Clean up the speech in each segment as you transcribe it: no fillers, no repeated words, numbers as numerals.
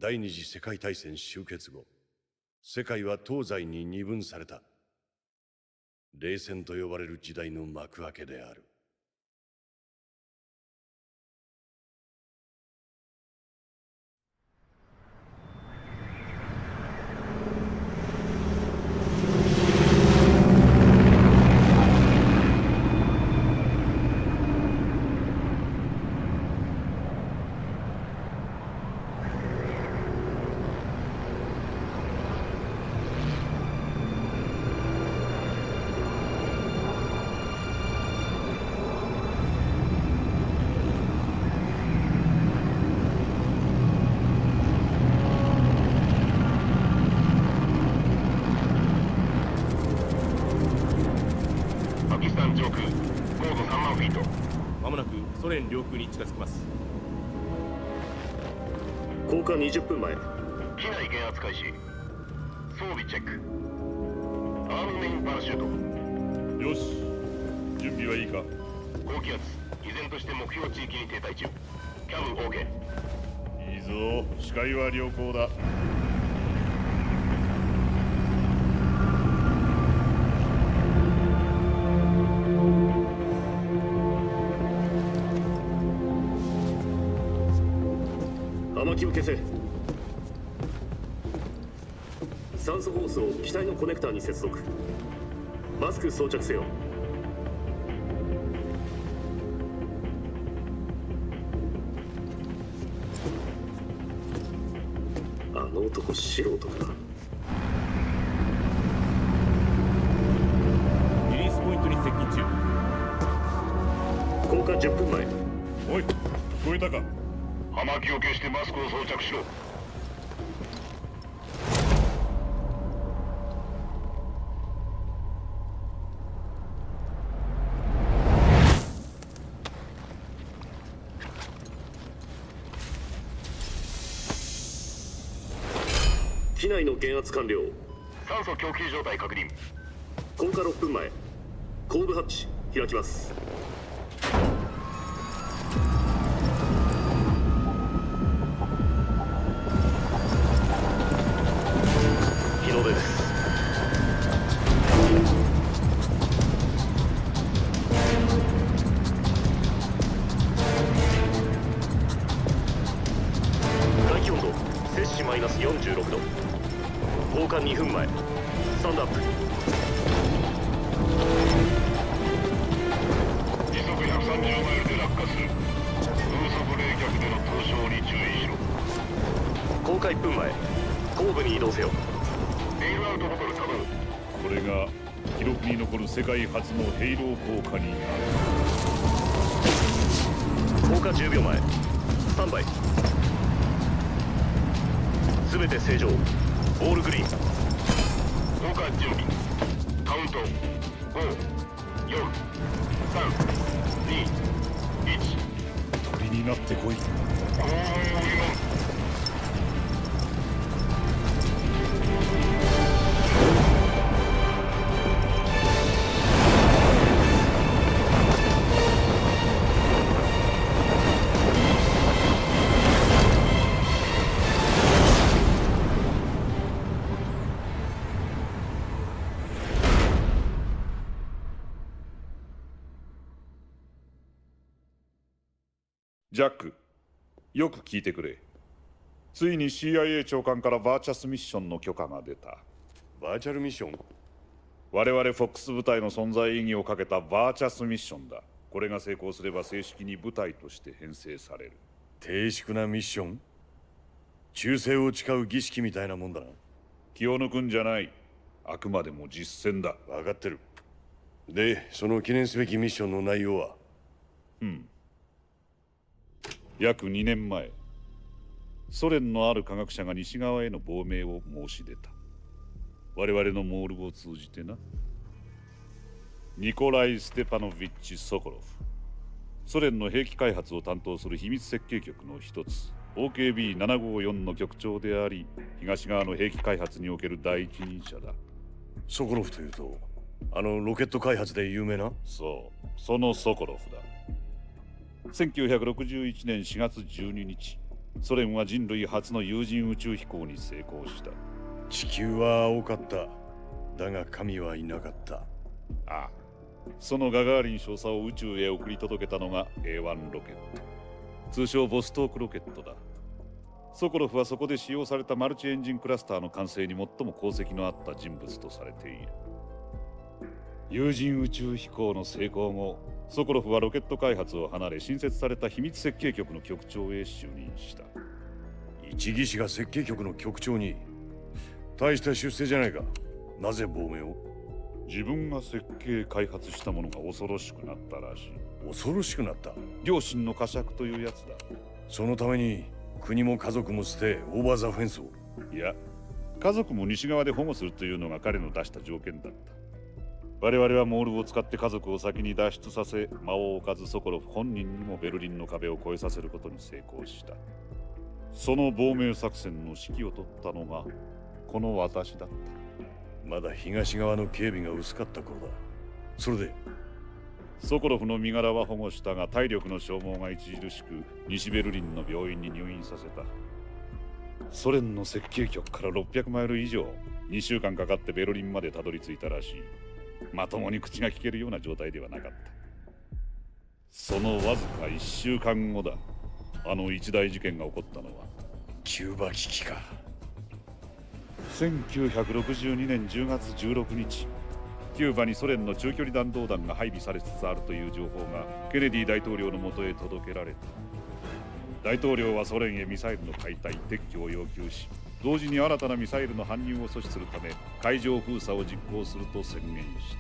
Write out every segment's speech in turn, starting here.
第二次世界大戦終結後、世界は東西に二分された。冷戦と呼ばれる時代の幕開けである。上空高度3万フィート。まもなくソ連領空に近づきます。降下20分前。機内減圧開始。装備チェック。アームメインパラシュート。よし、準備はいいか。高気圧依然として目標地域に停滞中。キャブ OK。 いいぞ、視界は良好だ。雨気を消せ。酸素ホースを機体のコネクターに接続。マスク装着せよ。あの男素人か。リリースポイントに接近中。降下10分前。おい、聞こえたか。雨気を消してマスクを装着しろ。機内の減圧完了。酸素供給状態確認。降下6分前。後部ハッチ開きます。日の出です。外気温度摂氏マイナス46度。降下2分前。スタンドアップ。時速130マイルで落下する。風速冷却での凍傷に注意しろ。降下1分前。後部に移動せよ。レイルアウトボトル頼む。これが記録に残る世界初のヘイロー効果になる。降下10秒前。スタンバイ。すべて正常。オールグリーン。降下準備。カウント5、4、3、2、1。鳥になってこい。高温を見ます。ジャック、よく聞いてくれ。ついに CIA 長官からバーチャスミッションの許可が出た。バーチャルミッション？我々フォックス部隊の存在意義をかけたバーチャスミッションだ。これが成功すれば正式に部隊として編成される。低粛なミッション？忠誠を誓う儀式みたいなもんだな。気を抜くんじゃない。あくまでも実戦だ。分かってる。で、その記念すべきミッションの内容は？約2年前、ソ連のある科学者が西側への亡命を申し出た。我々のモールを通じてな。ニコライ・ステパノビッチ・ソコロフ、ソ連の兵器開発を担当する秘密設計局の一つ OKB754 の局長であり、東側の兵器開発における第一人者だ。ソコロフというと、ロケット開発で有名な？そう、そのソコロフだ。1961年4月12日、ソ連は人類初の有人宇宙飛行に成功した。地球は青かった。だが神はいなかった。ああ、そのガガーリン少佐を宇宙へ送り届けたのが A1 ロケット、通称ボストークロケットだ。ソコロフはそこで使用されたマルチエンジンクラスターの完成に最も功績のあった人物とされている。有人宇宙飛行の成功後、ソコロフはロケット開発を離れ、新設された秘密設計局の局長へ就任した。一技師が設計局の局長に？大した出世じゃないか。なぜ亡命を？自分が設計開発したものが恐ろしくなったらしい。恐ろしくなった？良心の呵責というやつだ。そのために国も家族も捨てオーバーザフェンスを？いや、家族も西側で保護するというのが彼の出した条件だった。我々はモールを使って家族を先に脱出させ、間を置かずソコロフ本人にもベルリンの壁を越えさせることに成功した。その亡命作戦の指揮を執ったのがこの私だった。まだ東側の警備が薄かった頃だ。それでソコロフの身柄は保護したが、体力の消耗が著しく西ベルリンの病院に入院させた。ソ連の設計局から600マイル以上、2週間かかってベルリンまでたどり着いたらしい。まともに口が聞けるような状態ではなかった。そのわずか1週間後だ、あの一大事件が起こったのは。キューバ危機か。1962年10月16日、キューバにソ連の中距離弾道弾が配備されつつあるという情報がケネディ大統領のもとへ届けられた。大統領はソ連へミサイルの解体・撤去を要求し、同時に新たなミサイルの搬入を阻止するため海上封鎖を実行すると宣言し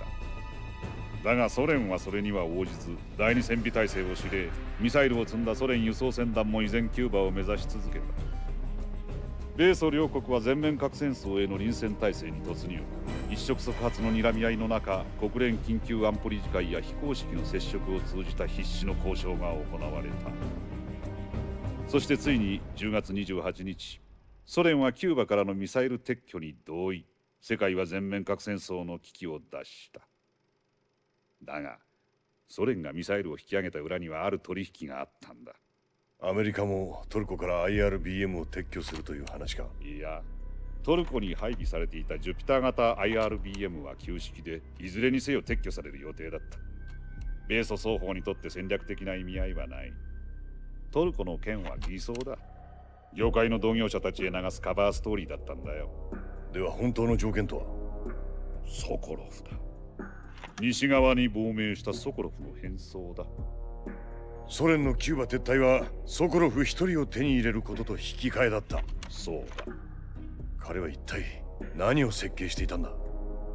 た。だがソ連はそれには応じず、第二戦備体制を指令。ミサイルを積んだソ連輸送船団も依然キューバを目指し続けた。米ソ両国は全面核戦争への臨戦態勢に突入。一触即発の睨み合いの中、国連緊急安保理事会や非公式の接触を通じた必死の交渉が行われた。そしてついに10月28日、ソ連はキューバからのミサイル撤去に同意。世界は全面核戦争の危機を脱した。だがソ連がミサイルを引き上げた裏にはある取引があったんだ。アメリカもトルコから IRBM を撤去するという話か。いや、トルコに配備されていたジュピター型 IRBM は旧式で、いずれにせよ撤去される予定だった。米ソ双方にとって戦略的な意味合いはない。トルコの件は偽装だ。業界の同業者たちへ流すカバーストーリーだったんだよ。では本当の条件とは？ソコロフだ。西側に亡命したソコロフの変装だ。ソ連のキューバ撤退はソコロフ一人を手に入れることと引き換えだった。そうだ。彼は一体何を設計していたんだ？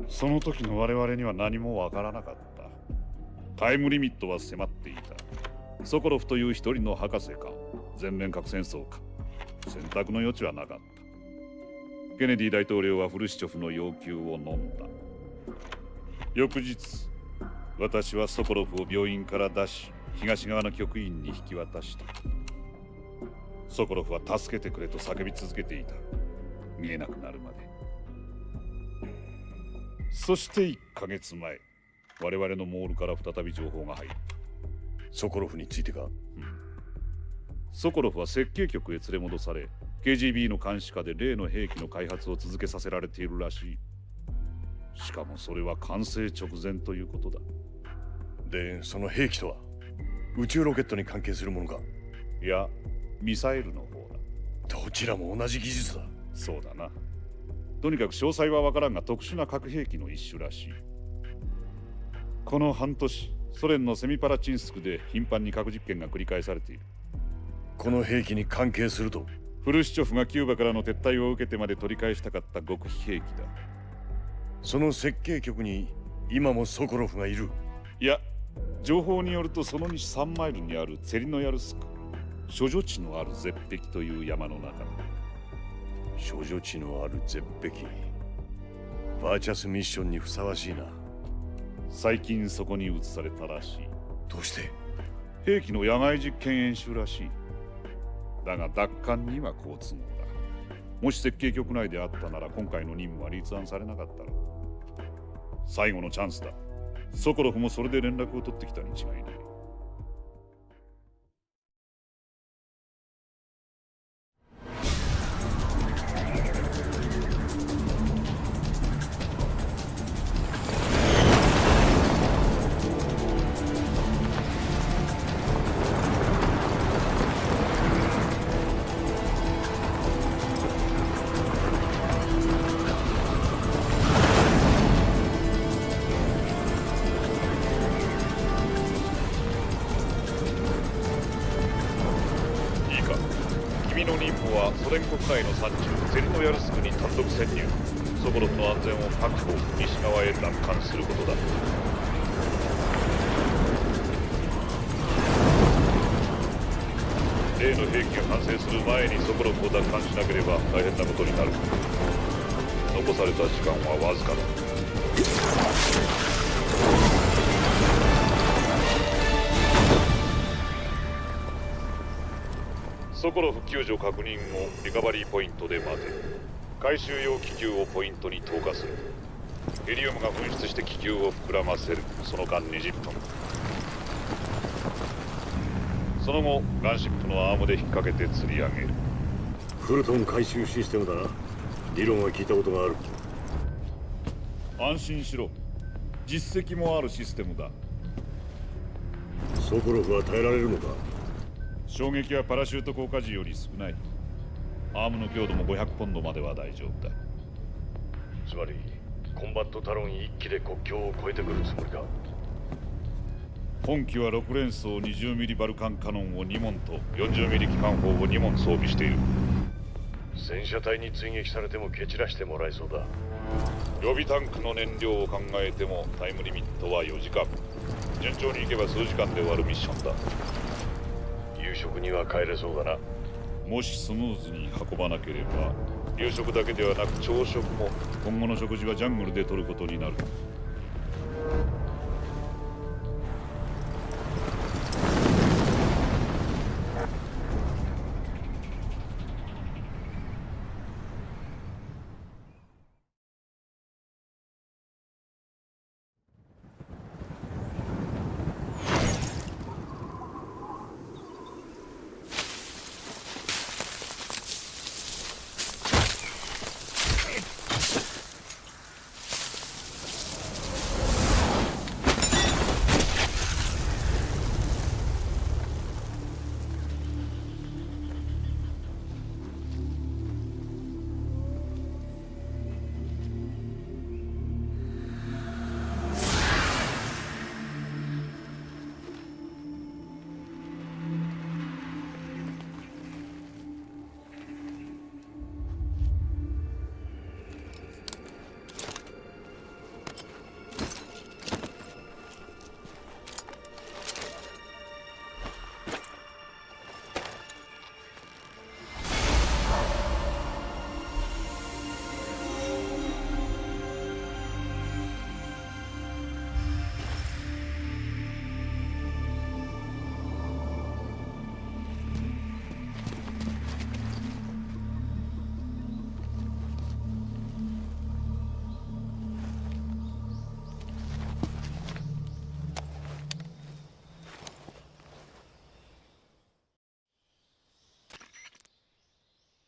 その時の我々には何もわからなかった。タイムリミットは迫っていた。ソコロフという一人の博士か、全面核戦争か、選択の余地はなかった。ケネディ大統領はフルシチョフの要求を飲んだ。翌日、私はソコロフを病院から出し、東側の局員に引き渡した。ソコロフは助けてくれと叫び続けていた。見えなくなるまで。そして1ヶ月前、我々のモールから再び情報が入った。ソコロフについてか？ソコロフは設計局へ連れ戻され、KGB の監視下で例の兵器の開発を続けさせられているらしい。しかもそれは完成直前ということだ。で、その兵器とは宇宙ロケットに関係するものか？いや、ミサイルの方だ。どちらも同じ技術だ。そうだな。とにかく詳細はわからんが、特殊な核兵器の一種らしい。この半年、ソ連のセミパラチンスクで頻繁に核実験が繰り返されている。この兵器に関係すると？フルシチョフがキューバからの撤退を受けてまで取り返したかった極秘兵器だ。その設計局に今もソコロフがいる？いや、情報によるとその西3マイルにあるツェリノヤルスク、処女地のある絶壁という山の中だ。処女地のある絶壁。バーチャスミッションにふさわしいな。最近そこに移されたらしい。どうして？兵器の野外実験演習らしい。だが奪還には好都合だ。もし設計局内であったなら今回の任務は立案されなかったろう。最後のチャンスだ。ソコロフもそれで連絡を取ってきたに違いない。君の任務はソ連国内の山中ゼルノヤルスクに単独潜入。ソコロフの安全を確保、西側へ奪還することだ。例の兵器が完成する前にソコロフを奪還しなければ大変なことになる。残された時間はわずかだ。ソコロフ救助確認後、リカバリーポイントで待て。回収用気球をポイントに投下する。ヘリウムが噴出して気球を膨らませる。その間20分。その後、ガンシップのアームで引っ掛けて吊り上げる。フルトン回収システムだな。理論は聞いたことがある。安心しろ。実績もあるシステムだ。ソコロフは耐えられるのか？衝撃はパラシュート降下時より少ない。アームの強度も500ポンドまでは大丈夫だ。つまりコンバットタロン1機で国境を越えてくるつもりか？本機は6連装 20mm バルカンカノンを2門と 40mm 機関砲を2門装備している。戦車隊に追撃されても蹴散らしてもらえそうだ。予備タンクの燃料を考えてもタイムリミットは4時間。順調にいけば数時間で終わるミッションだ。夕食には帰れそうだな。もしスムーズに運ばなければ夕食だけではなく朝食も今後の食事はジャングルで取ることになる。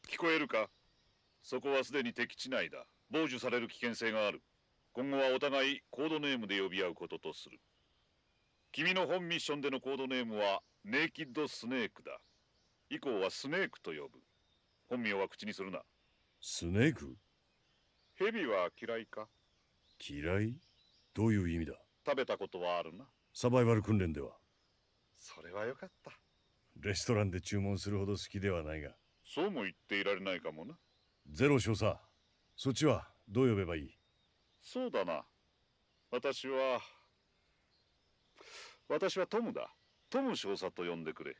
聞こえるか？そこはすでに敵地内だ。傍受される危険性がある。今後はお互いコードネームで呼び合うこととする。君の本ミッションでのコードネームはネイキッドスネークだ。以降はスネークと呼ぶ。本名は口にするな。スネーク？ヘビは嫌いか？嫌い？どういう意味だ？食べたことはあるな。サバイバル訓練では。それはよかった。レストランで注文するほど好きではないが。そうも言っていられないかもな。ゼロ少佐、そっちはどう呼べばいい？そうだな。私はトムだ。トム少佐と呼んでくれ。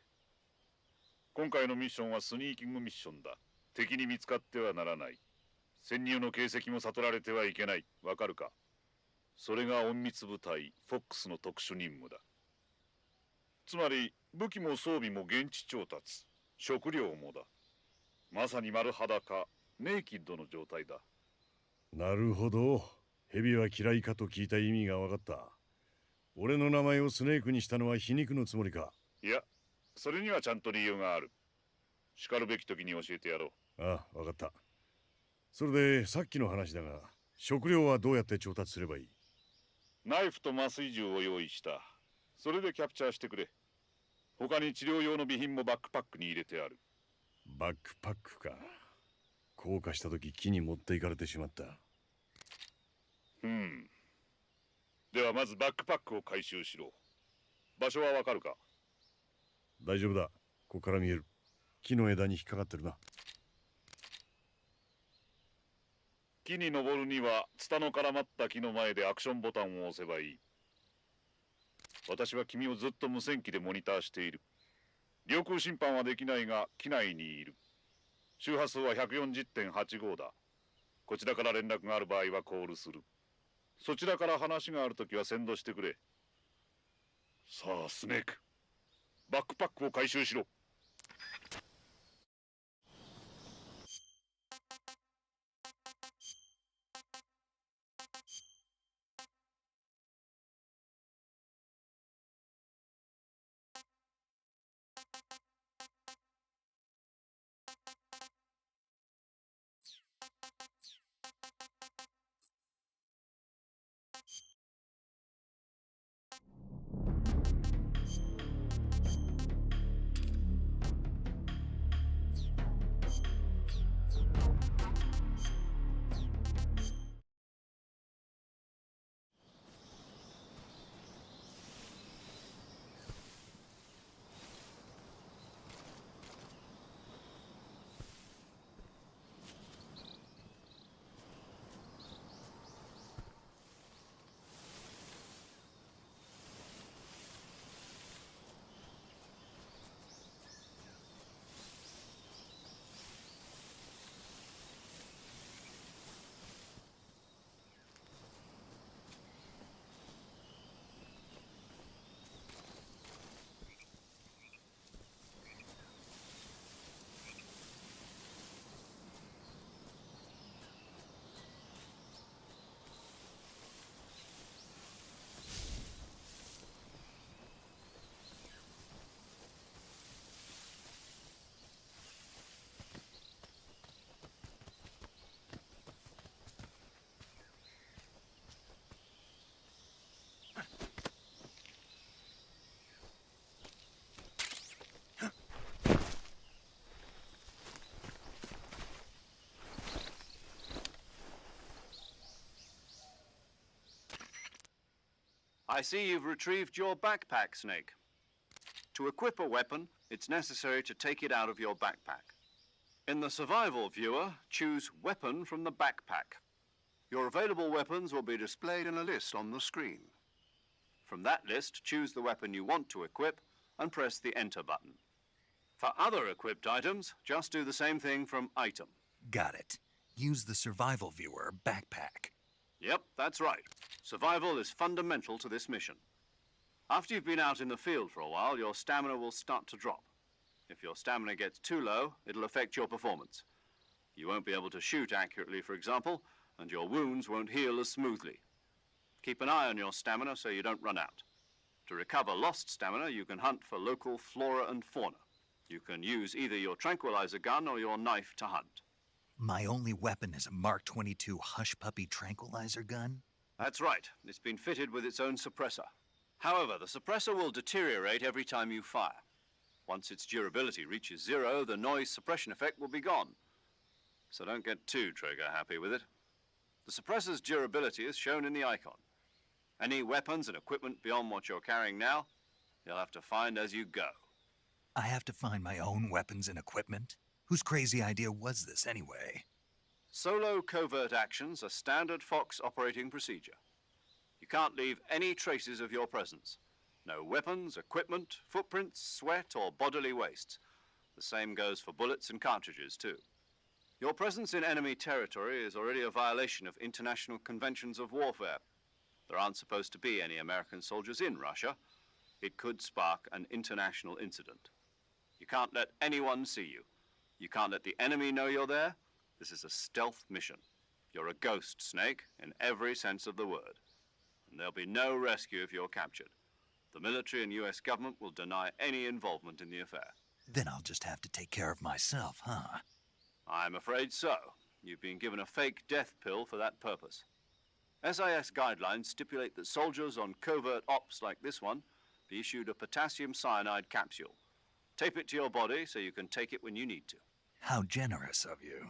今回のミッションはスニーキングミッションだ。敵に見つかってはならない。潜入の形跡も悟られてはいけない。わかるか？それが隠密部隊フォックスの特殊任務だ。つまり武器も装備も現地調達、食料もだ。まさに丸裸ネイキッドの状態だ。なるほど。蛇は嫌いかと聞いた意味が分かった。俺の名前をスネークにしたのは皮肉のつもりか？いや、それにはちゃんと理由がある。しかるべき時に教えてやろう。ああ、分かった。それでさっきの話だが、食料はどうやって調達すればいい？ナイフと麻酔銃を用意した。それでキャプチャーしてくれ。他に治療用の備品もバックパックに入れてある。バックパックか。降下した時木に持っていかれてしまった。ではまずバックパックを回収しろ。場所はわかるか？大丈夫だ。ここから見える。木の枝に引っかかってるな。木に登るにはツタの絡まった木の前でアクションボタンを押せばいい。私は君をずっと無線機でモニターしている。領空侵犯はできないが機内にいる。周波数は 140.85 だ。こちらから連絡がある場合はコールする。そちらから話があるときは先導してくれ。さあスネーク、バックパックを回収しろ。I see you've retrieved your backpack, Snake. To equip a weapon, it's necessary to take it out of your backpack. In the survival viewer, choose Weapon from the backpack. Your available weapons will be displayed in a list on the screen. From that list, choose the weapon you want to equip and press the Enter button. For other equipped items, just do the same thing from Item. Got it. Use the survival viewer backpack. Yep, that's right. Survival is fundamental to this mission. After you've been out in the field for a while, your stamina will start to drop. If your stamina gets too low, it'll affect your performance. You won't be able to shoot accurately, for example, and your wounds won't heal as smoothly. Keep an eye on your stamina so you don't run out. To recover lost stamina, you can hunt for local flora and fauna. You can use either your tranquilizer gun or your knife to hunt. My only weapon is a Mark 22 Hush Puppy tranquilizer gun? That's right. It's been fitted with its own suppressor. However, the suppressor will deteriorate every time you fire. Once its durability reaches 0, the noise suppression effect will be gone. So don't get too trigger-happy with it. The suppressor's durability is shown in the icon. Any weapons and equipment beyond what you're carrying now, you'll have to find as you go. I have to find my own weapons and equipment? Whose crazy idea was this anyway? Solo covert actions are standard Fox operating procedure. You can't leave any traces of your presence. No weapons, equipment, footprints, sweat, or bodily wastes. The same goes for bullets and cartridges, too. Your presence in enemy territory is already a violation of international conventions of warfare. There aren't supposed to be any American soldiers in Russia. It could spark an international incident. You can't let anyone see you. You can't let the enemy know you're there. This is a stealth mission. You're a ghost, Snake, in every sense of the word. And there'll be no rescue if you're captured. The military and US government will deny any involvement in the affair. Then I'll just have to take care of myself, huh? I'm afraid so. You've been given a fake death pill for that purpose. SIS guidelines stipulate that soldiers on covert ops like this one be issued a potassium cyanide capsule. Tape it to your body so you can take it when you need to. How generous of you.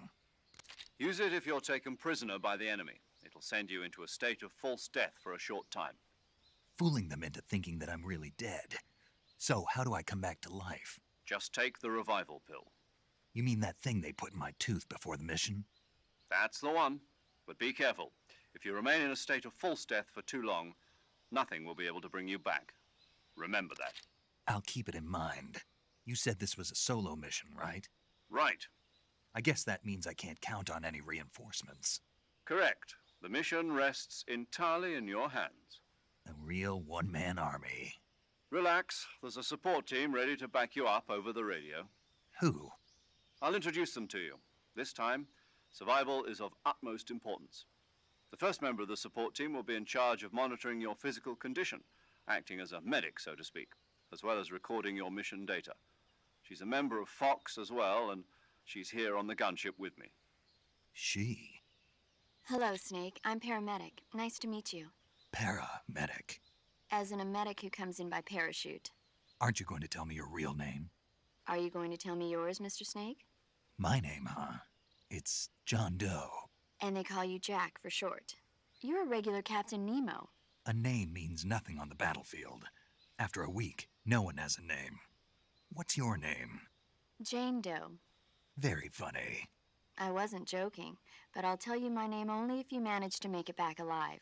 Use it if you're taken prisoner by the enemy. It'll send you into a state of false death for a short time. Fooling them into thinking that I'm really dead. So how do I come back to life? Just take the revival pill. You mean that thing they put in my tooth before the mission? That's the one. But be careful. If you remain in a state of false death for too long, nothing will be able to bring you back. Remember that. I'll keep it in mind. You said this was a solo mission, right? Right. I guess that means I can't count on any reinforcements. Correct. The mission rests entirely in your hands. A real one-man army. Relax. There's a support team ready to back you up over the radio. Who? I'll introduce them to you. This time, survival is of utmost importance. The first member of the support team will be in charge of monitoring your physical condition, acting as a medic, so to speak, as well as recording your mission data. She's a member of Fox as well, and she's here on the gunship with me. She? Hello, Snake. I'm paramedic. Nice to meet you. Paramedic. As in a medic who comes in by parachute. Aren't you going to tell me your real name? Are you going to tell me yours, Mr. Snake? My name, huh? It's John Doe. And they call you Jack for short. You're a regular Captain Nemo. A name means nothing on the battlefield. After a week, no one has a name. What's your name? Jane Doe. Very funny. I wasn't joking, but I'll tell you my name only if you manage to make it back alive.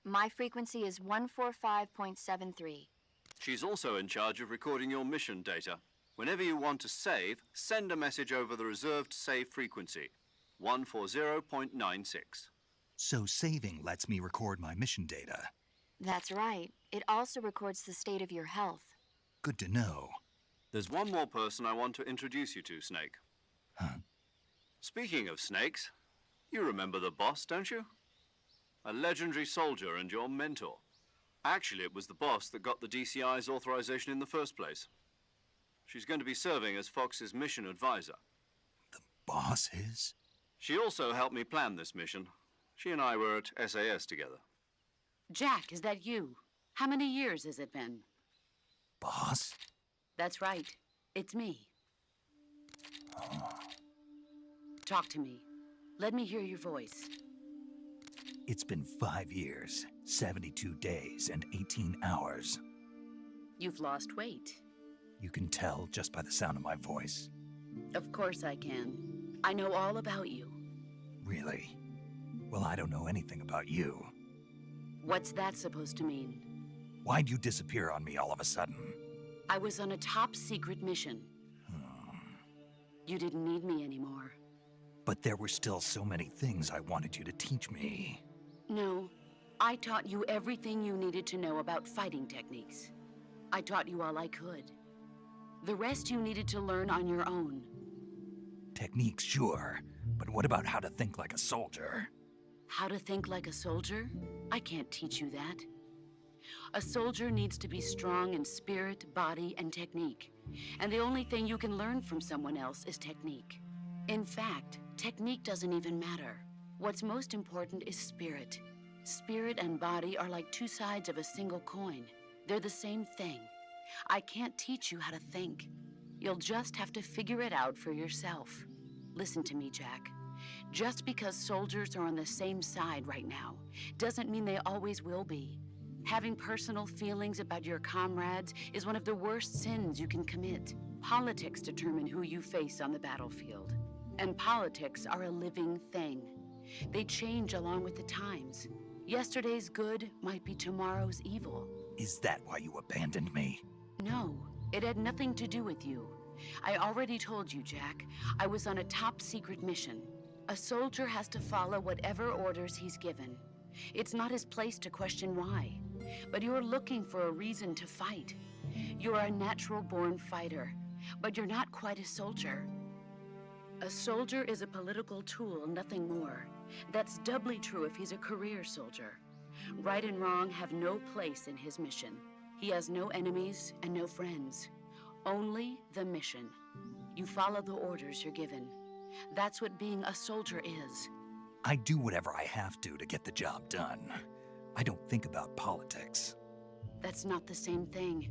My frequency is 145.73. She's also in charge of recording your mission data. Whenever you want to save, send a message over the reserved save frequency, 140.96. So saving lets me record my mission data. That's right. It also records the state of your health. Good to know. There's one more person I want to introduce you to, Snake. Huh? Speaking of snakes, you remember the boss, don't you? A legendary soldier and your mentor. Actually, it was the boss that got the DCI's authorization in the first place. She's going to be serving as Fox's mission advisor. The boss is? She also helped me plan this mission. She and I were at SAS together. Jack, is that you? How many years has it been? Boss? That's right. It's me. Talk to me. Let me hear your voice. It's been 5 years, 72 days, and 18 hours. You've lost weight. You can tell just by the sound of my voice. Of course I can. I know all about you. Really? Well, I don't know anything about you. What's that supposed to mean? Why'd you disappear on me all of a sudden? I was on a top-secret mission. You didn't need me anymore. But there were still so many things I wanted you to teach me. No, I taught you everything you needed to know about fighting techniques. I taught you all I could. The rest you needed to learn on your own. Techniques, sure. But what about how to think like a soldier? How to think like a soldier? I can't teach you that. A soldier needs to be strong in spirit, body, and technique. And the only thing you can learn from someone else is technique. In fact, technique doesn't even matter. What's most important is spirit. Spirit and body are like two sides of a single coin. They're the same thing. I can't teach you how to think. You'll just have to figure it out for yourself. Listen to me, Jack. Just because soldiers are on the same side right now doesn't mean they always will be. Having personal feelings about your comrades is one of the worst sins you can commit. Politics determine who you face on the battlefield. And politics are a living thing. They change along with the times. Yesterday's good might be tomorrow's evil. Is that why you abandoned me? No, it had nothing to do with you. I already told you, Jack. I was on a top-secret mission. A soldier has to follow whatever orders he's given. It's not his place to question why. But you're looking for a reason to fight. You're a natural-born fighter, but you're not quite a soldier. A soldier is a political tool, nothing more. That's doubly true if he's a career soldier. Right and wrong have no place in his mission. He has no enemies and no friends. Only the mission. You follow the orders you're given. That's what being a soldier is. I do whatever I have to get the job done. I don't think about politics. That's not the same thing.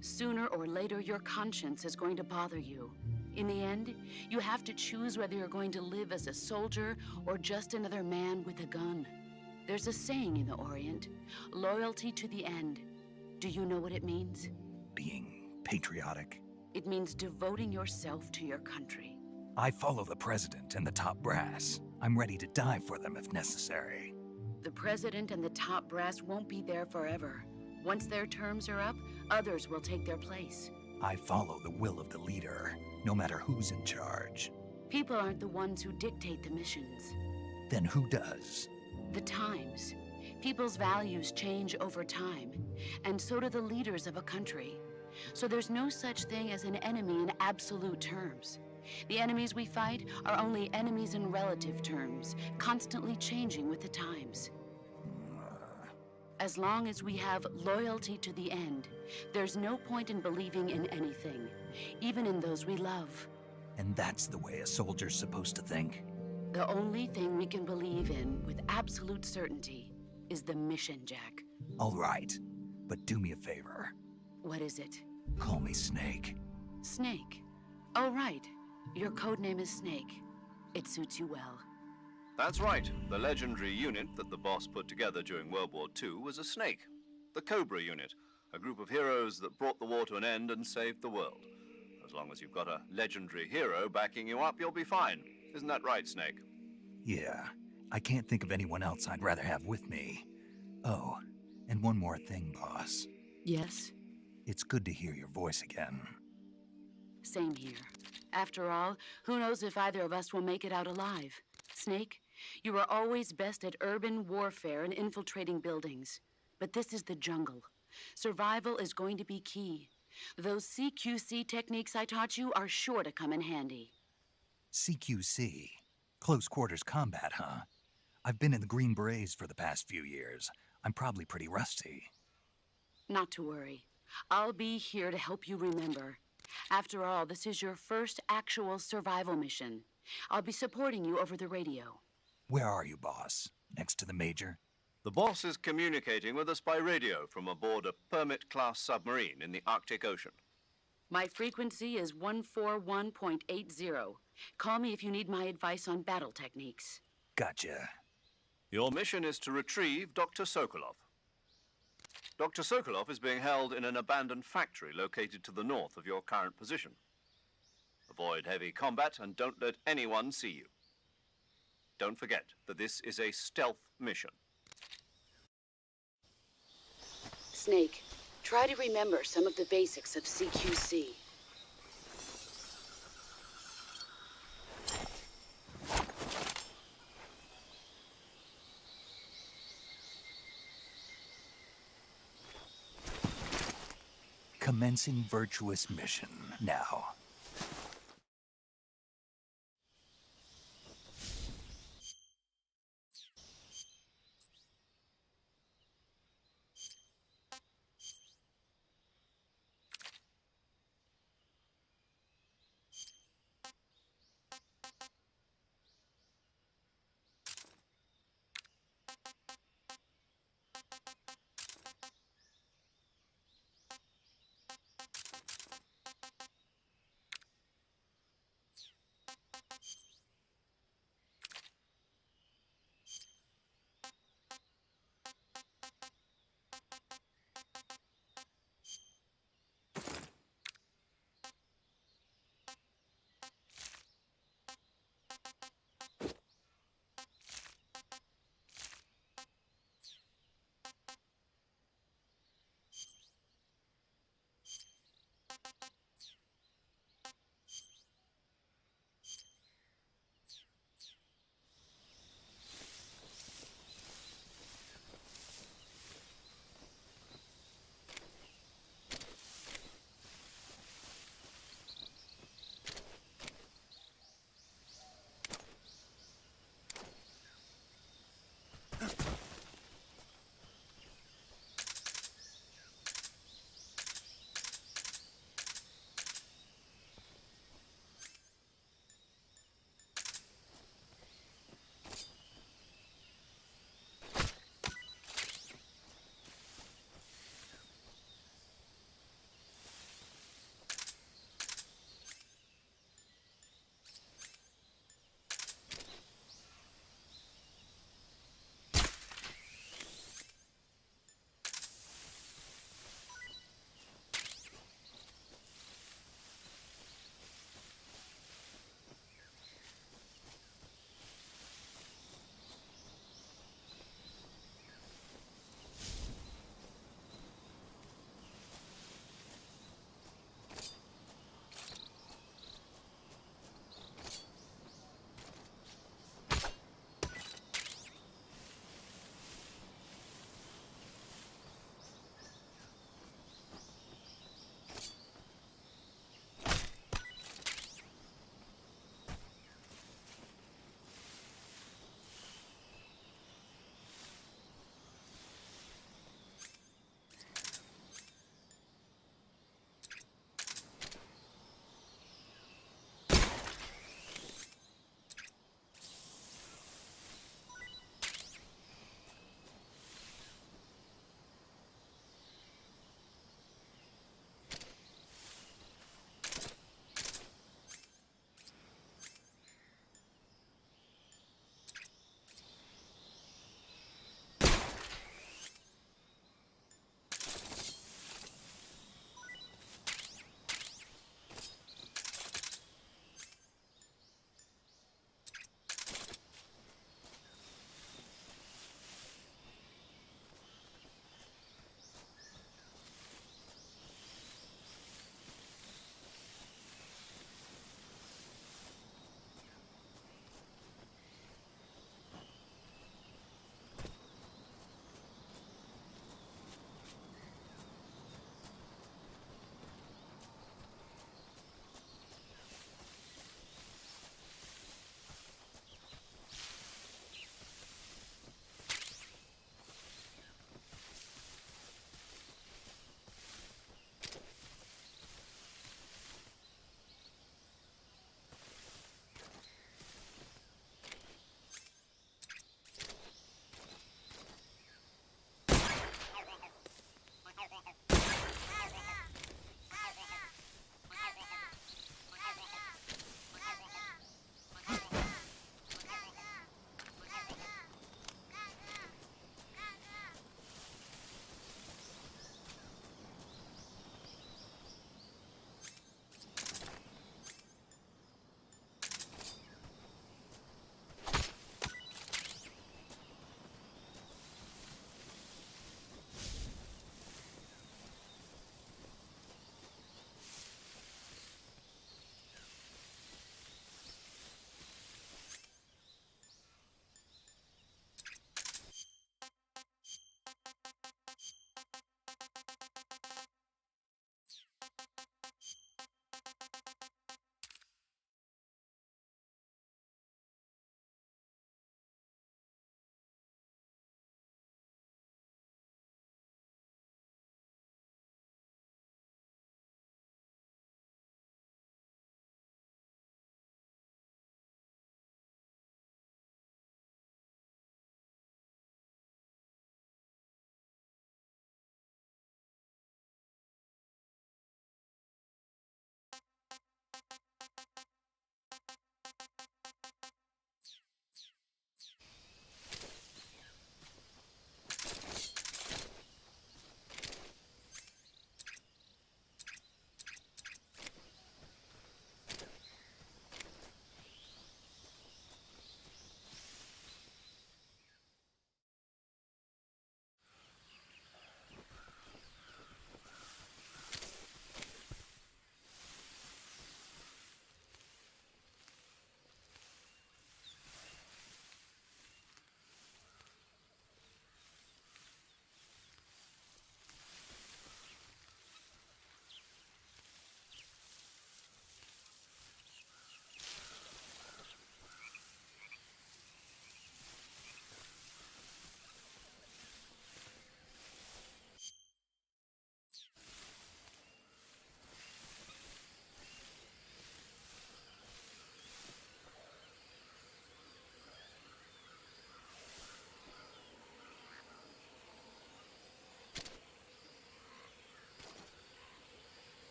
Sooner or later, your conscience is going to bother you. In the end, you have to choose whether you're going to live as a soldier or just another man with a gun. There's a saying in the Orient, loyalty to the end. Do you know what it means? Being patriotic. It means devoting yourself to your country. I follow the president and the top brass. I'm ready to die for them if necessary. The president and the top brass won't be there forever. Once their terms are up, others will take their place. I follow the will of the leader, no matter who's in charge. People aren't the ones who dictate the missions. Then who does? The times. People's values change over time, and so do the leaders of a country. So there's no such thing as an enemy in absolute terms. The enemies we fight are only enemies in relative terms, constantly changing with the times. As long as we have loyalty to the end, there's no point in believing in anything, even in those we love. And that's the way a soldier's supposed to think? The only thing we can believe in with absolute certainty is the mission, Jack. All right, but do me a favor. What is it? Call me Snake. Snake. Oh, right. Your code name is Snake. It suits you well. That's right. The legendary unit that the boss put together during World War II was a snake. The Cobra unit, a group of heroes that brought the war to an end and saved the world. As long as you've got a legendary hero backing you up, you'll be fine. Isn't that right, Snake? Yeah, I can't think of anyone else I'd rather have with me. Oh, and one more thing, boss. Yes? It's good to hear your voice again. Same here. After all, who knows if either of us will make it out alive? Snake, you are always best at urban warfare and infiltrating buildings. But this is the jungle. Survival is going to be key. Those CQC techniques I taught you are sure to come in handy. CQC? Close quarters combat, huh? I've been in the Green Berets for the past few years. I'm probably pretty rusty. Not to worry. I'll be here to help you remember. After all, this is your first actual survival mission. I'll be supporting you over the radio. Where are you, boss? Next to the Major? The boss is communicating with us by radio from aboard a Permit-class submarine in the Arctic Ocean. My frequency is 141.80. Call me if you need my advice on battle techniques. Gotcha. Your mission is to retrieve Dr. Sokolov. Dr. Sokolov is being held in an abandoned factory located to the north of your current position. Avoid heavy combat and don't let anyone see you. Don't forget that this is a stealth mission. Snake, try to remember some of the basics of CQC. Commencing virtuous mission now.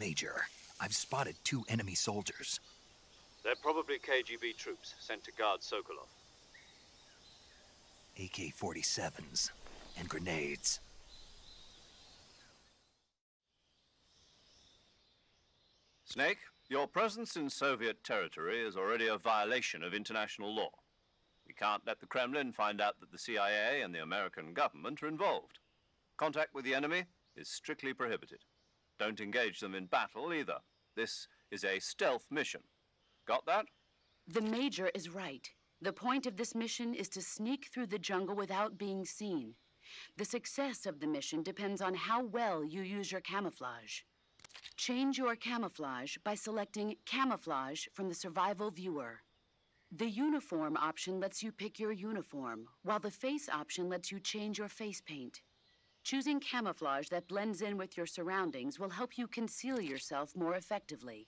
Major, I've spotted 2 enemy soldiers. They're probably KGB troops sent to guard Sokolov. AK-47s and grenades. Snake, your presence in Soviet territory is already a violation of international law. We can't let the Kremlin find out that the CIA and the American government are involved. Contact with the enemy is strictly prohibited. Don't engage them in battle either. This is a stealth mission. Got that? The Major is right. The point of this mission is to sneak through the jungle without being seen. The success of the mission depends on how well you use your camouflage. Change your camouflage by selecting Camouflage from the Survival Viewer. The Uniform option lets you pick your uniform, while the Face option lets you change your face paint. Choosing camouflage that blends in with your surroundings will help you conceal yourself more effectively.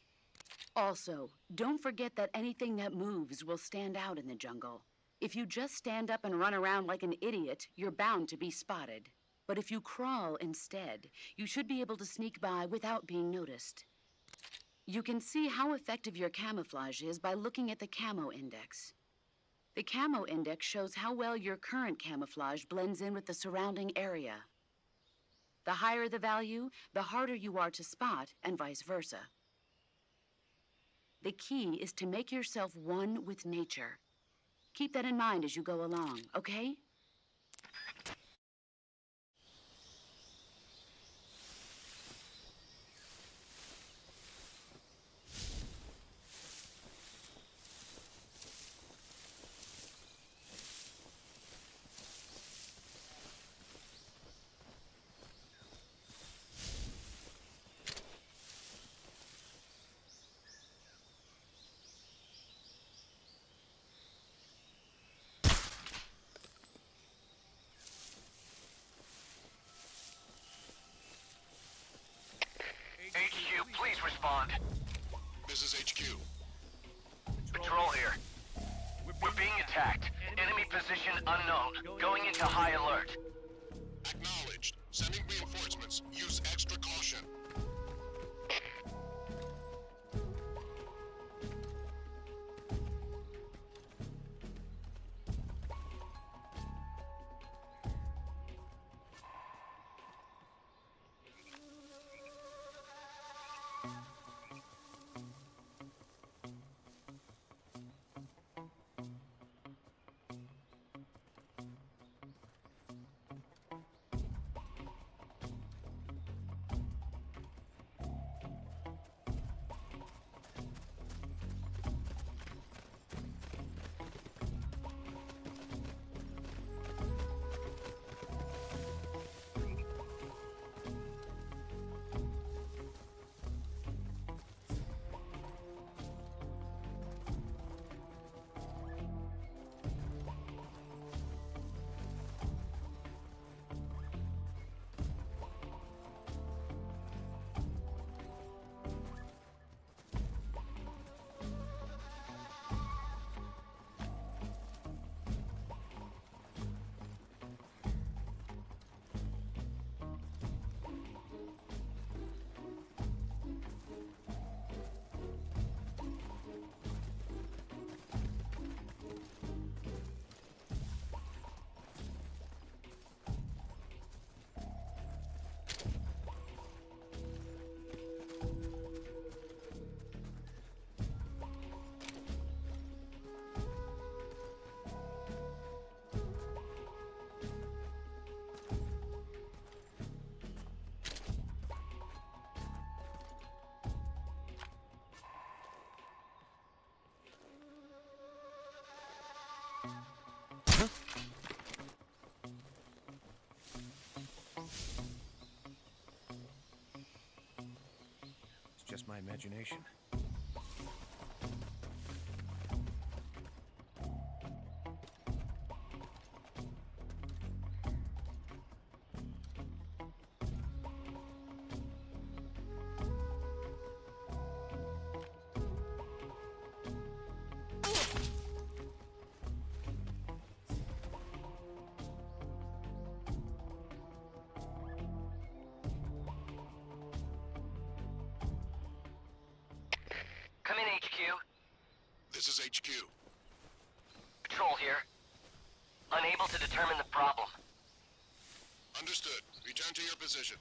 Also, don't forget that anything that moves will stand out in the jungle. If you just stand up and run around like an idiot, you're bound to be spotted. But if you crawl instead, you should be able to sneak by without being noticed. You can see how effective your camouflage is by looking at the Camo Index. The Camo Index shows how well your current camouflage blends in with the surrounding area. The higher the value, the harder you are to spot, and vice versa. The key is to make yourself one with nature. Keep that in mind as you go along, okay? HQ, please respond. This is HQ. Patrol here. We're being attacked. Enemy position unknown. Going into high alert. Acknowledged. Sending reinforcements. Use extra caution. It's just my imagination. is HQ. Patrol here. Unable to determine the problem. Understood. Return to your position.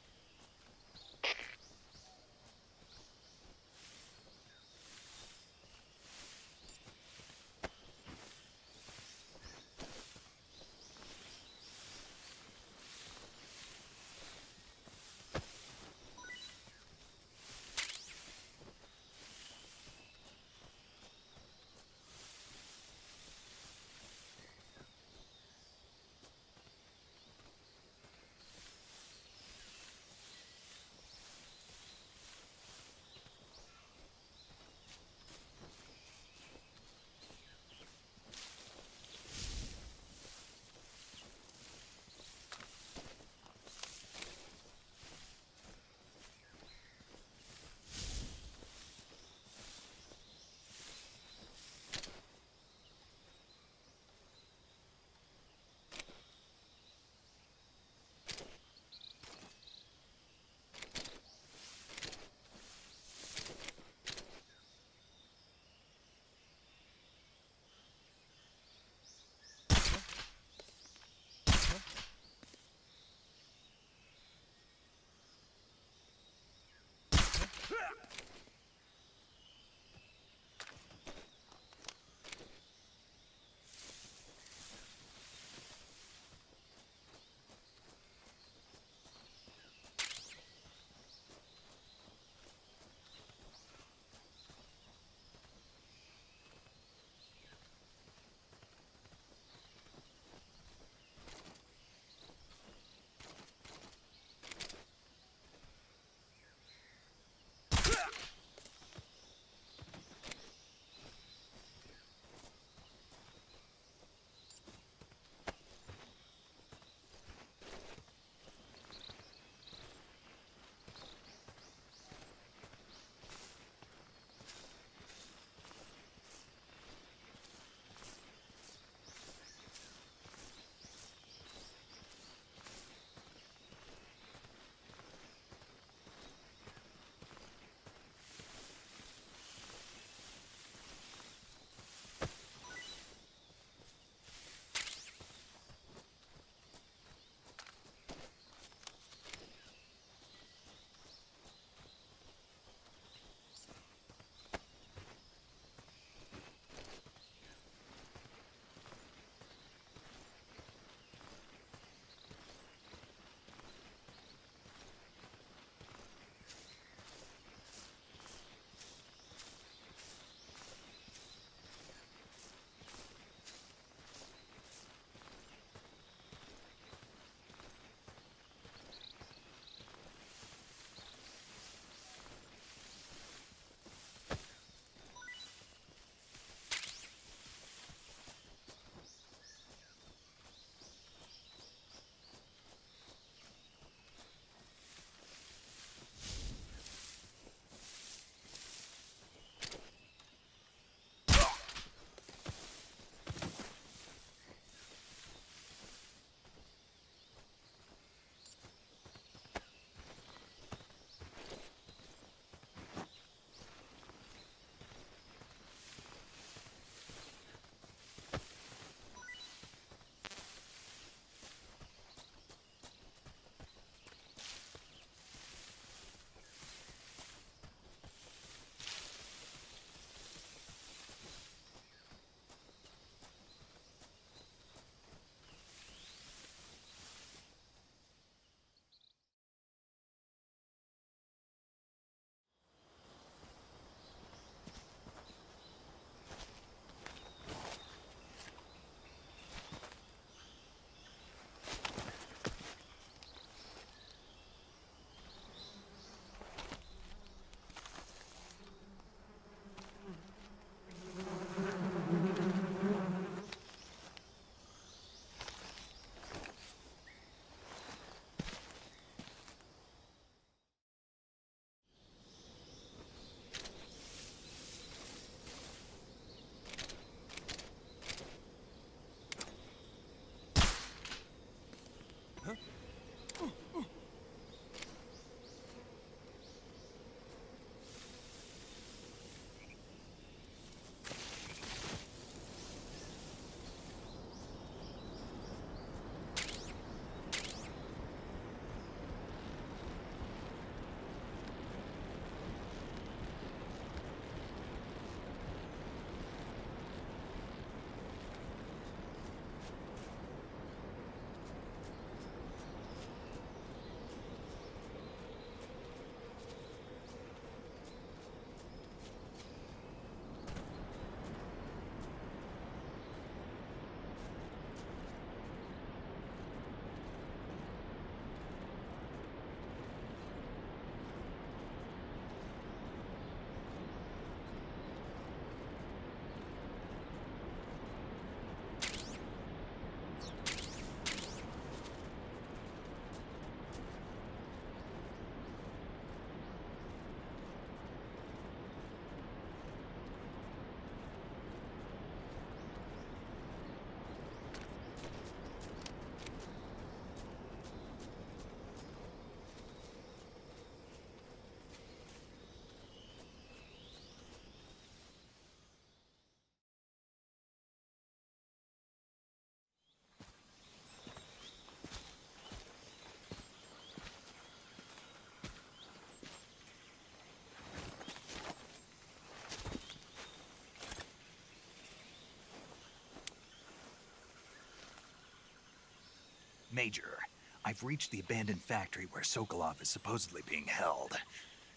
Major, I've reached the abandoned factory where Sokolov is supposedly being held.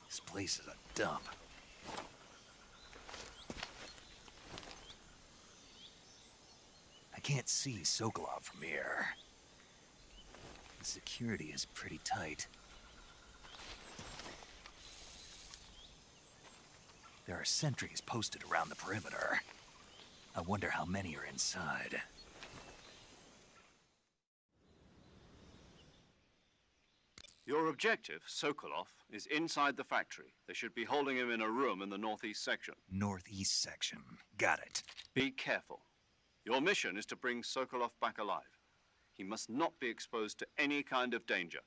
This place is a dump. I can't see Sokolov from here. The security is pretty tight. There are sentries posted around the perimeter. I wonder how many are inside. Your objective, Sokolov, is inside the factory. They should be holding him in a room in the northeast section. Northeast section. Got it. Be careful. Your mission is to bring Sokolov back alive. He must not be exposed to any kind of danger.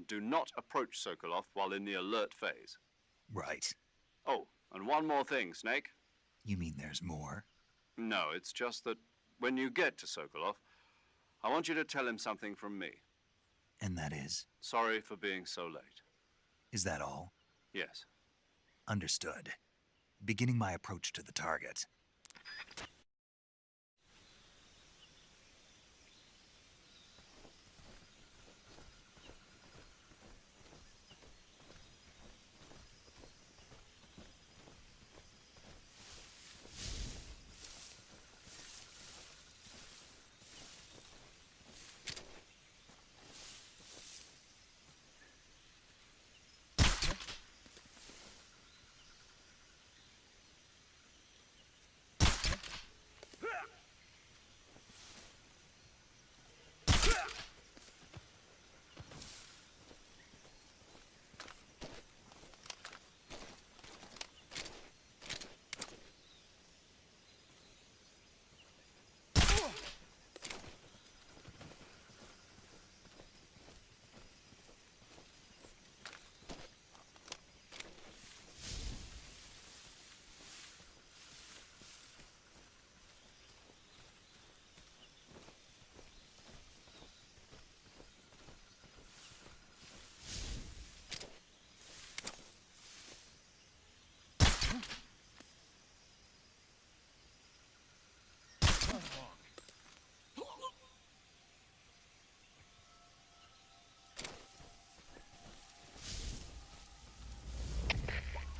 Do not approach Sokolov while in the alert phase. Right. Oh, and one more thing, Snake. You mean there's more? No, it's just that when you get to Sokolov, I want you to tell him something from me. And that is? Sorry for being so late. Is that all? Yes. Understood. Beginning my approach to the target.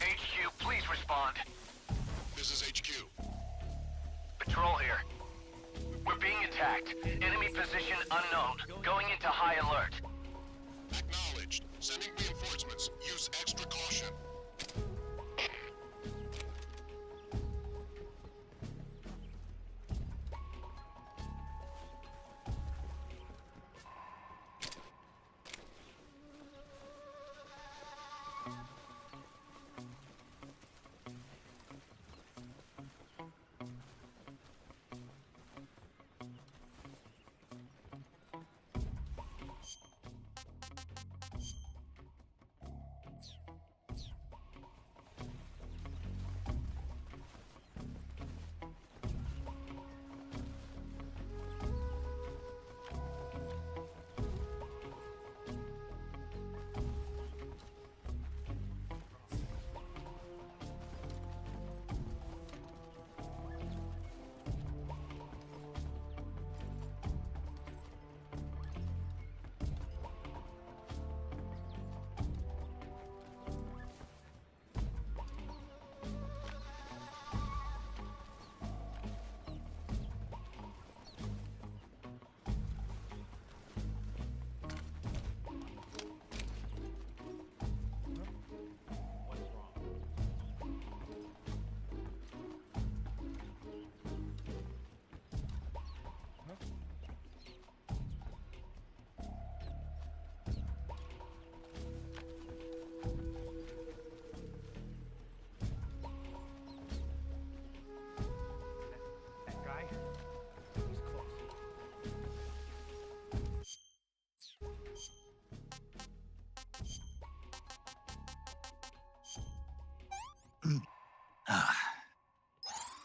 HQ, please respond. This is HQ. Patrol here. We're being attacked. Enemy position unknown. Going into high alert. Acknowledged. Sending reinforcements. Use extra caution.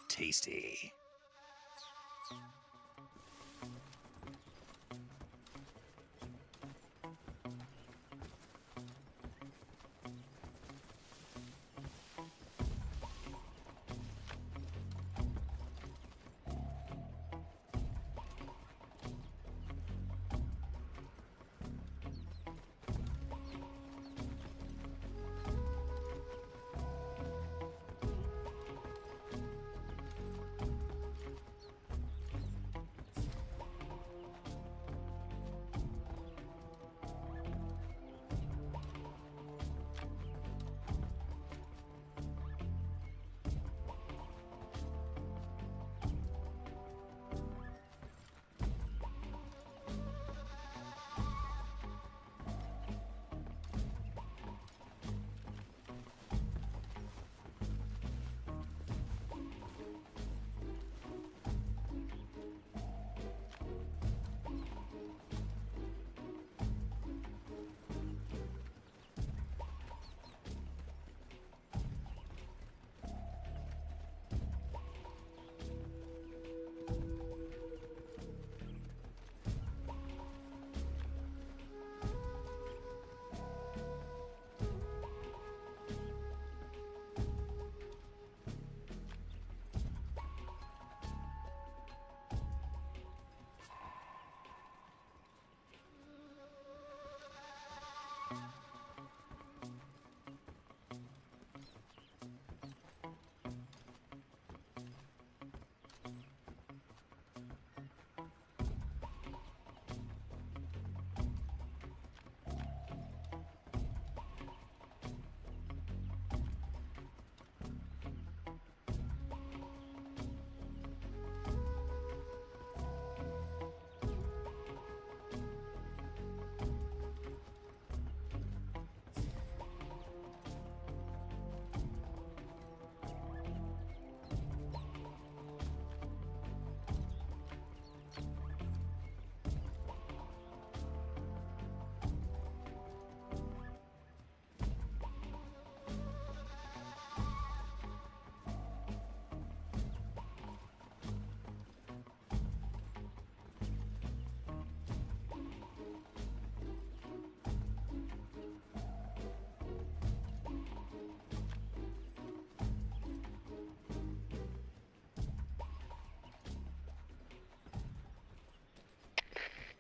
Tasty.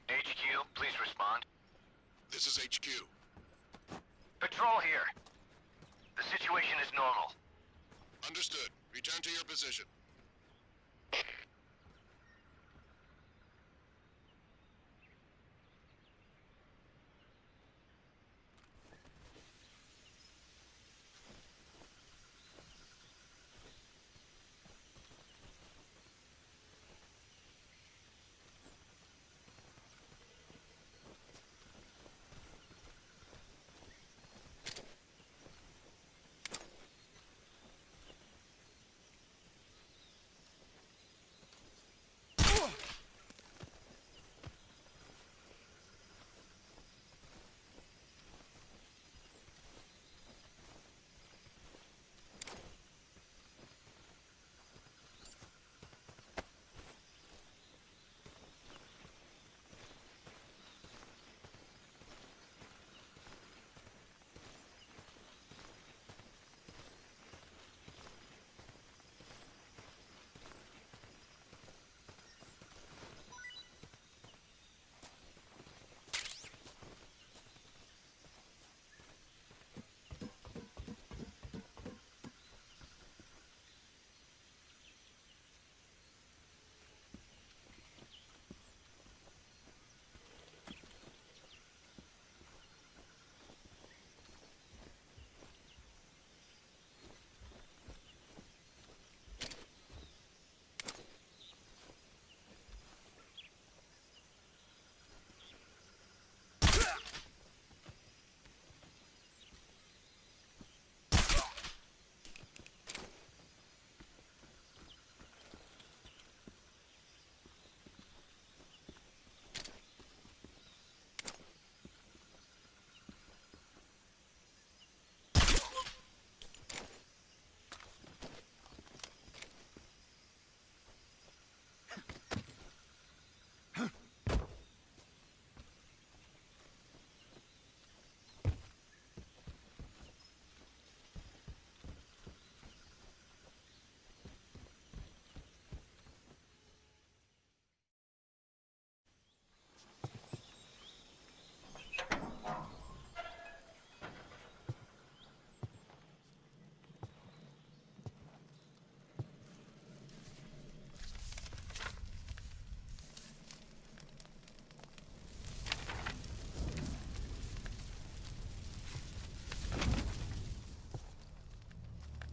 HQ, please respond. This is HQ. Patrol here. The situation is normal. Understood. Return to your position.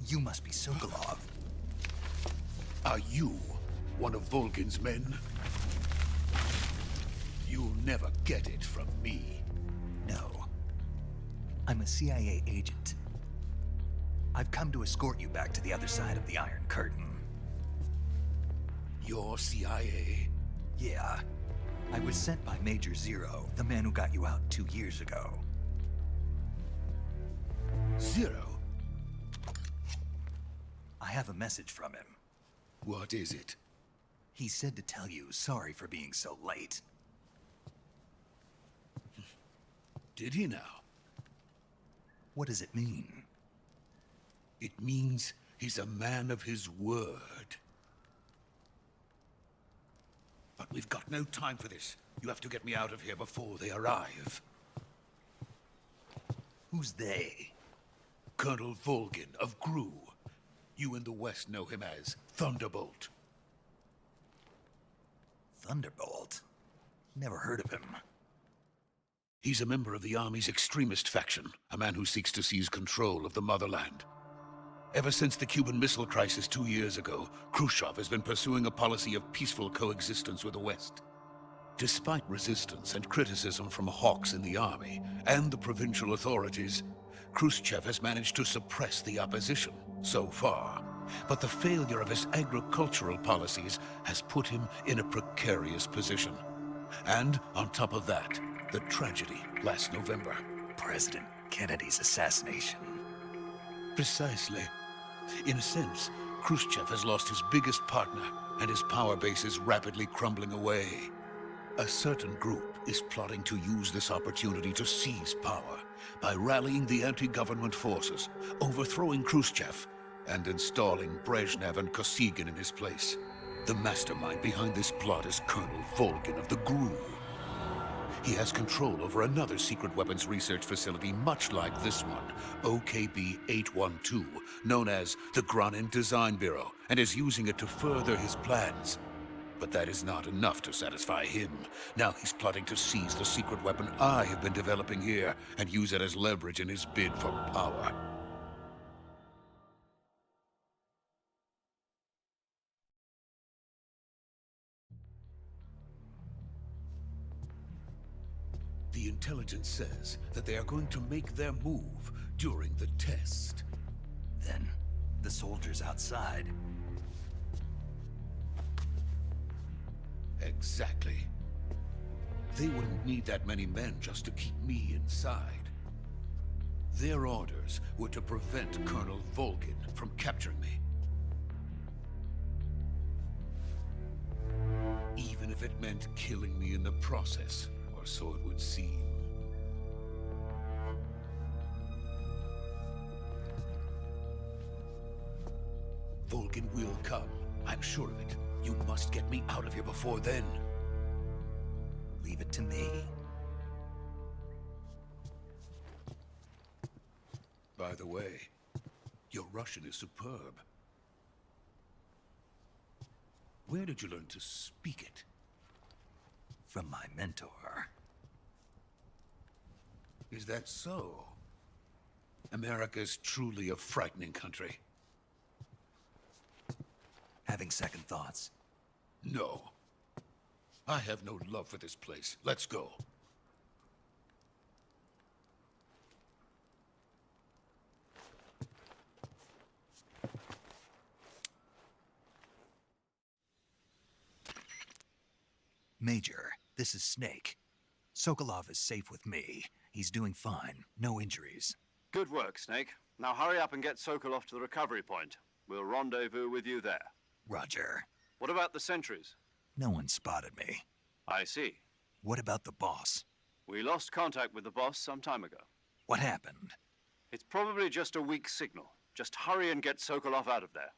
You must be Sokolov. Are you one of Volgin's men? You'll never get it from me. No. I'm a CIA agent. I've come to escort you back to the other side of the Iron Curtain. You're CIA? Yeah. I was sent by Major Zero, the man who got you out 2 years ago. Zero? I have a message from him. What is it? He said to tell you sorry for being so late. Did he now? What does it mean? It means he's a man of his word. But we've got no time for this. You have to get me out of here before they arrive. Who's they? Colonel Volgin of Gru. You in the West know him as Thunderbolt. Thunderbolt? Never heard of him. He's a member of the Army's extremist faction, a man who seeks to seize control of the motherland. Ever since the Cuban Missile Crisis 2 years ago, Khrushchev has been pursuing a policy of peaceful coexistence with the West. Despite resistance and criticism from hawks in the army and the provincial authorities, Khrushchev has managed to suppress the opposition so far. But the failure of his agricultural policies has put him in a precarious position. And on top of that, the tragedy last November. President Kennedy's assassination. Precisely. In a sense, Khrushchev has lost his biggest partner, and his power base is rapidly crumbling away. A certain group is plotting to use this opportunity to seize power by rallying the anti-government forces, overthrowing Khrushchev, and installing Brezhnev and Kosygin in his place. The mastermind behind this plot is Colonel Volgin of the GRU. He has control over another secret weapons research facility much like this one, OKB-812, known as the Granin Design Bureau, and is using it to further his plans. But that is not enough to satisfy him. Now he's plotting to seize the secret weapon I have been developing here and use it as leverage in his bid for power. The intelligence says that they are going to make their move during the test. Then, the soldiers outside. Exactly. They wouldn't need that many men just to keep me inside. Their orders were to prevent Colonel Volgin from capturing me. Even if it meant killing me in the process, or so it would seem. Volgin will come. I'm sure of it. You must get me out of here before then. Leave it to me. By the way, your Russian is superb. Where did you learn to speak it? From my mentor. Is that so? America is truly a frightening country. Having second thoughts? No. I have no love for this place. Let's go. Major, this is Snake. Sokolov is safe with me. He's doing fine. No injuries. Good work, Snake. Now hurry up and get Sokolov to the recovery point. We'll rendezvous with you there. Roger. What about the sentries? No one spotted me. I see. What about the boss? We lost contact with the boss some time ago. What happened? It's probably just a weak signal. Just hurry and get Sokolov out of there.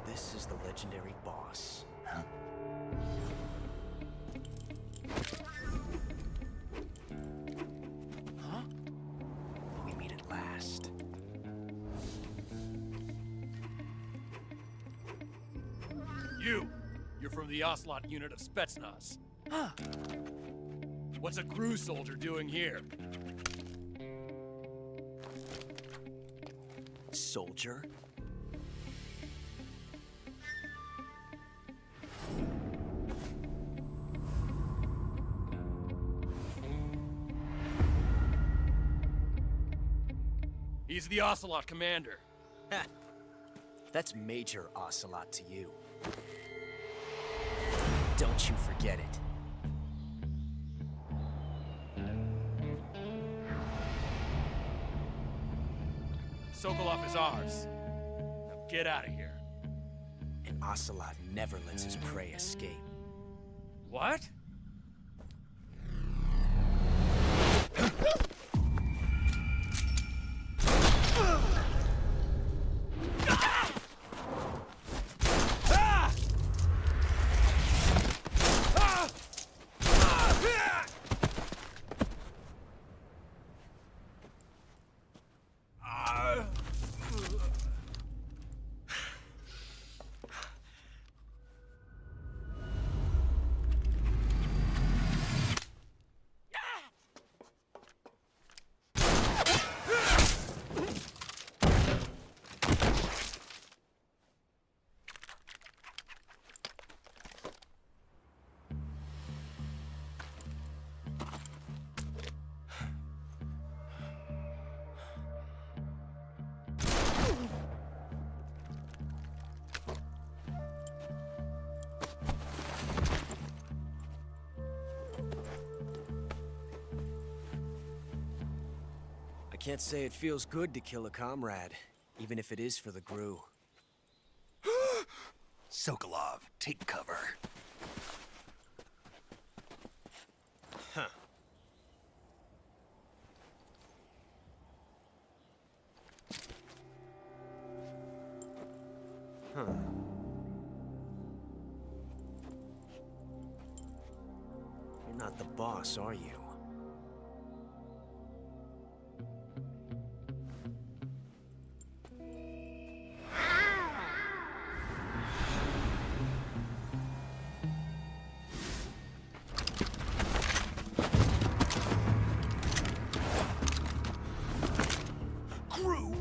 this is the legendary boss. Huh? Huh? We meet at last. You're from the Ocelot unit of Spetsnaz. Huh. What's a crew soldier doing here? Soldier? He's the Ocelot commander. Ha! That's Major Ocelot to you. Don't you forget it. Sokolov is ours. Now get out of here. And Ocelot never lets his prey escape. What? I can't say it feels good to kill a comrade, even if it is for the GRU. Sokolov, take cover. Huh. Huh. You're not the boss, are you?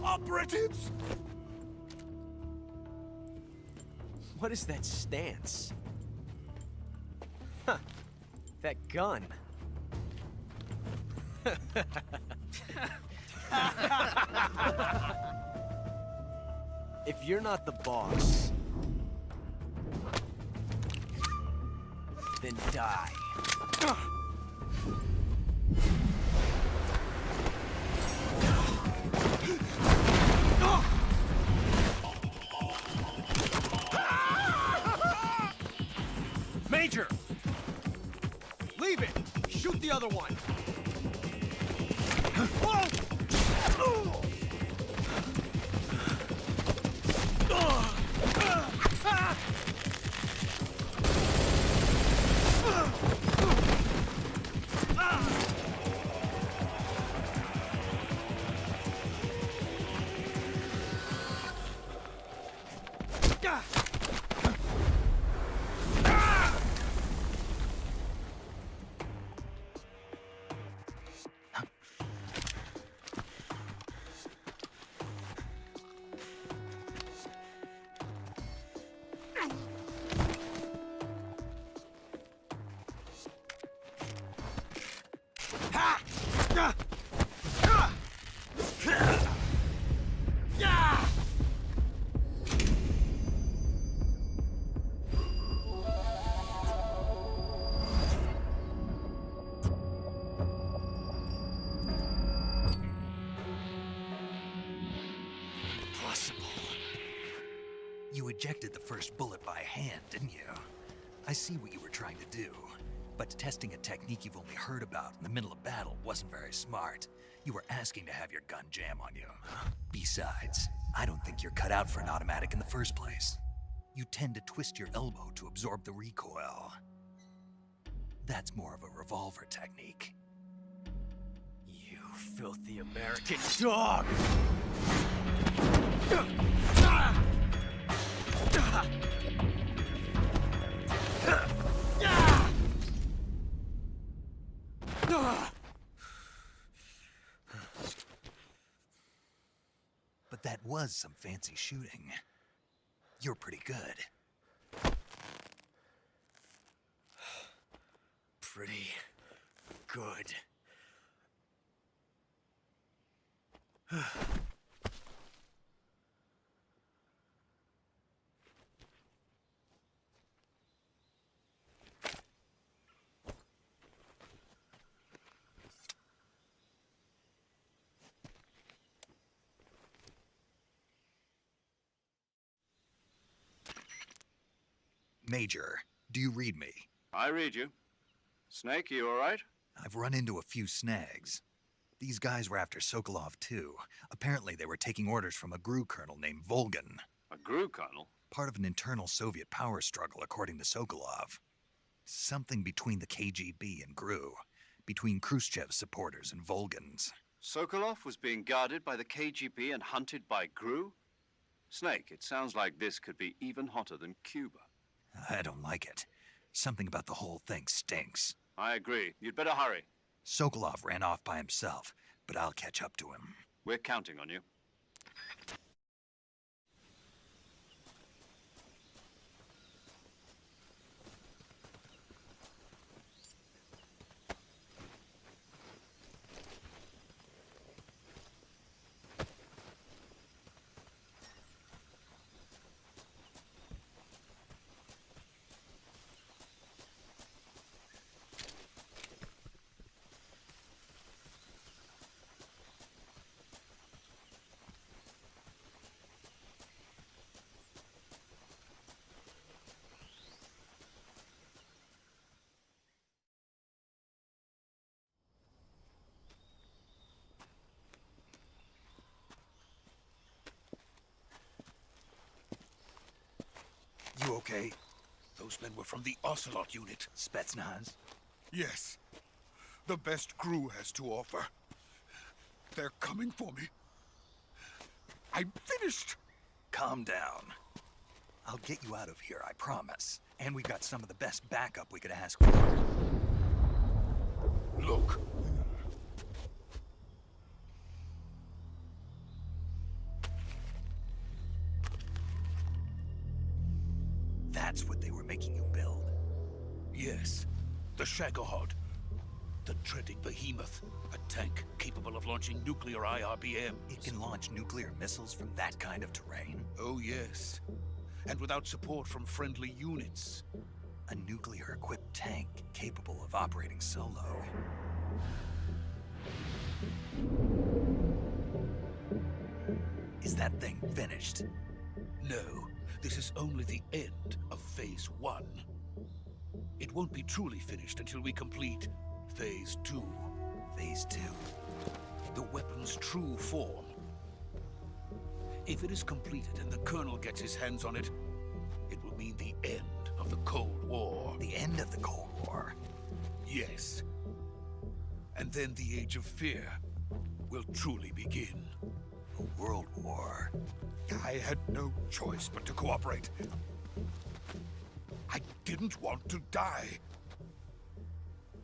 Operatives! What is that stance? Huh. That gun. If you're not the boss, then die. Major! Leave it! Shoot the other one! You ejected the first bullet by hand, didn't you? I see what you were trying to do. But testing a technique you've only heard about in the middle of battle wasn't very smart. You were asking to have your gun jam on you. Besides, I don't think you're cut out for an automatic in the first place. you tend to twist your elbow to absorb the recoil. That's more of a revolver technique. You filthy American dog! But that was some fancy shooting. You're pretty good. Pretty good. Major, do you read me? I read you. Snake, you all right? I've run into a few snags. These guys were after Sokolov too. Apparently they were taking orders from a GRU colonel named Volgan. A GRU colonel? Part of an internal Soviet power struggle, according to Sokolov. Something between the KGB and GRU. Between Khrushchev's supporters and Volgan's. Sokolov was being guarded by the KGB and hunted by GRU? Snake, it sounds like this could be even hotter than Cuba. I don't like it. Something about the whole thing stinks. I agree. You'd better hurry. Sokolov ran off by himself, but I'll catch up to him. We're counting on you. You okay? Those men were from the Ocelot unit. Spetsnaz? Yes. The best GRU has to offer. They're coming for me. I'm finished. Calm down. I'll get you out of here, I promise. And we've got some of the best backup we could ask for. Look. That's what they were making you build? Yes. The Shagohod. The treading behemoth. A tank capable of launching nuclear IRBMs. It can launch nuclear missiles from that kind of terrain? Oh, yes. And without support from friendly units. A nuclear-equipped tank capable of operating solo. Is that thing finished? No. This is only the end of Phase 1. It won't be truly finished until we complete Phase 2. Phase 2? The weapon's true form. If it is completed and the Colonel gets his hands on it, it will mean the end of the Cold War. The end of the Cold War? Yes. And then the Age of Fear will truly begin. A world war? I had no choice but to cooperate. I didn't want to die.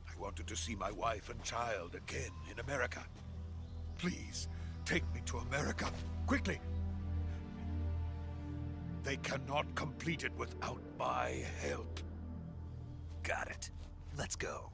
I wanted to see my wife and child again in America. Please, take me to America, quickly. They cannot complete it without my help. Got it. Let's go.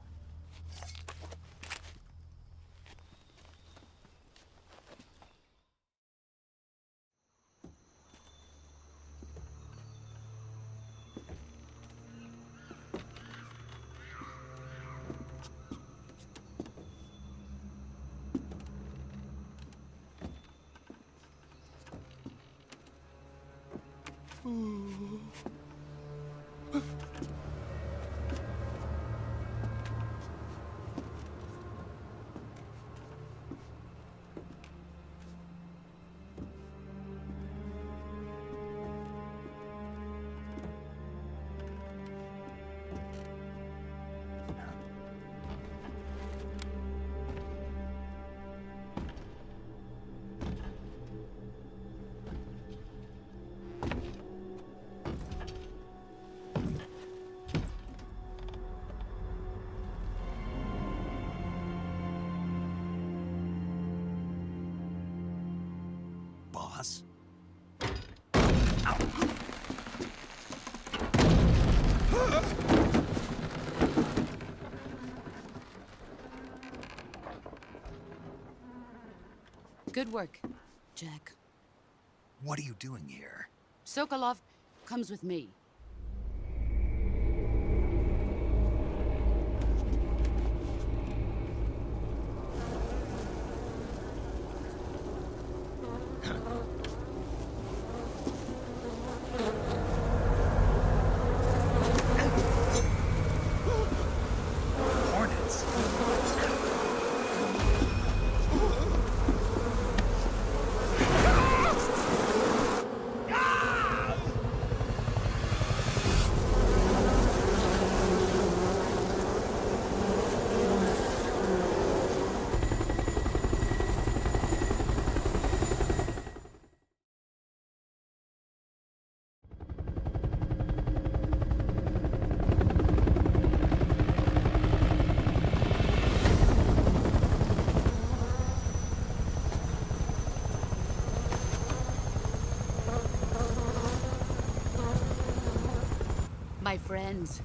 Good work, Jack. What are you doing here? Sokolov comes with me. Hornets. My friends,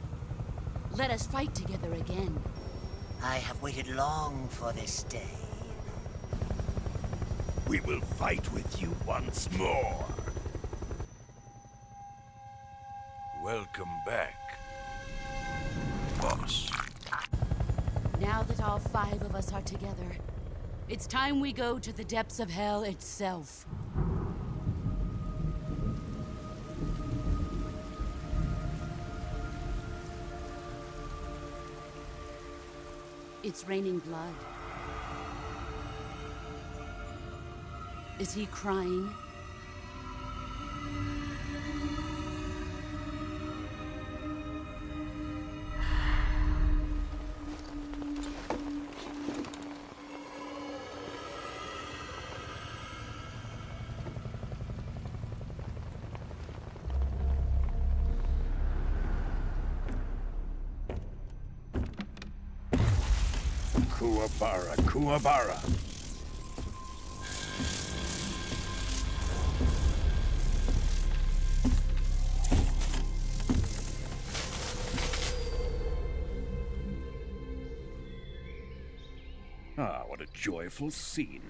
let us fight together again. I have waited long for this day. We will fight with you once more. Welcome back, boss. Now that all 5 of us are together, it's time we go to the depths of hell itself. It's raining blood. Is he crying? Kuwabara, Kuwabara. Ah, what a joyful scene.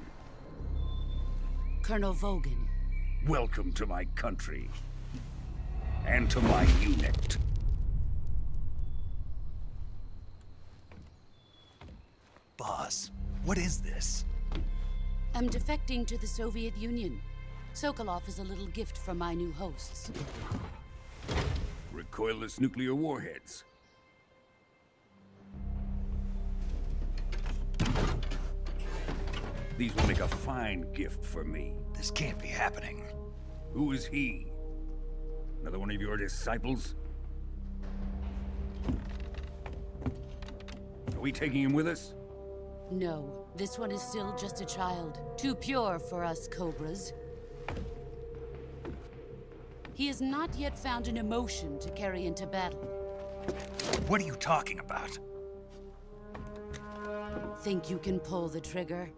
Colonel Vogan. Welcome to my country. And to my unit. Boss, what is this? I'm defecting to the Soviet Union. Sokolov is a little gift from my new hosts. Recoilless nuclear warheads. These will make a fine gift for me. This can't be happening. Who is he? Another one of your disciples? Are we taking him with us? No, this one is still just a child. Too pure for us Cobras. He has not yet found an emotion to carry into battle. What are you talking about? Think you can pull the trigger?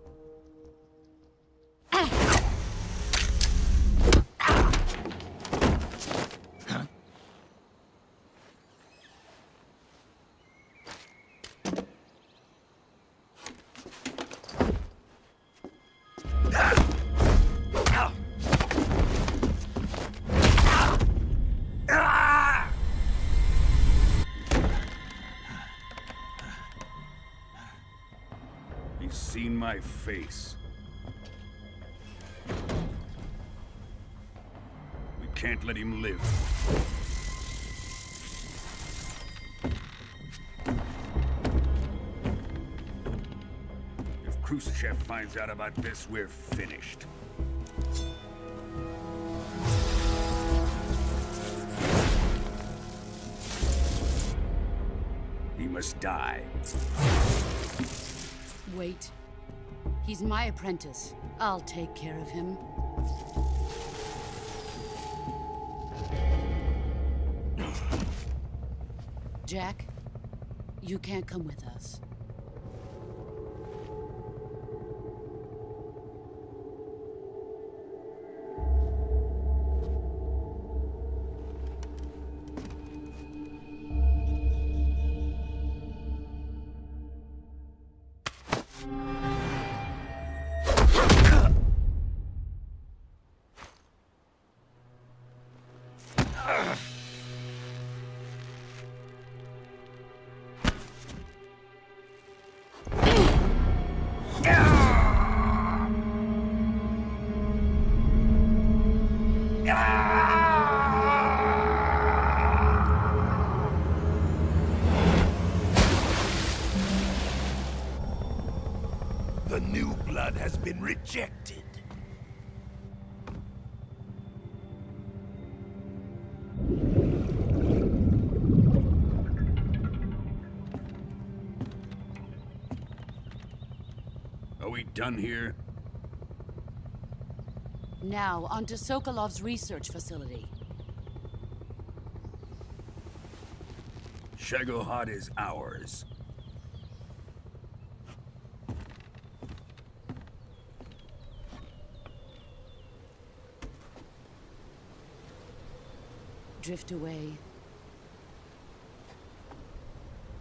He's seen my face. We can't let him live. If Khrushchev finds out about this, we're finished. He must die. Wait. He's my apprentice. I'll take care of him. Jack, you can't come with us. been rejected. Are we done here? Now, on to Sokolov's research facility. Shagohod is ours. Drift away.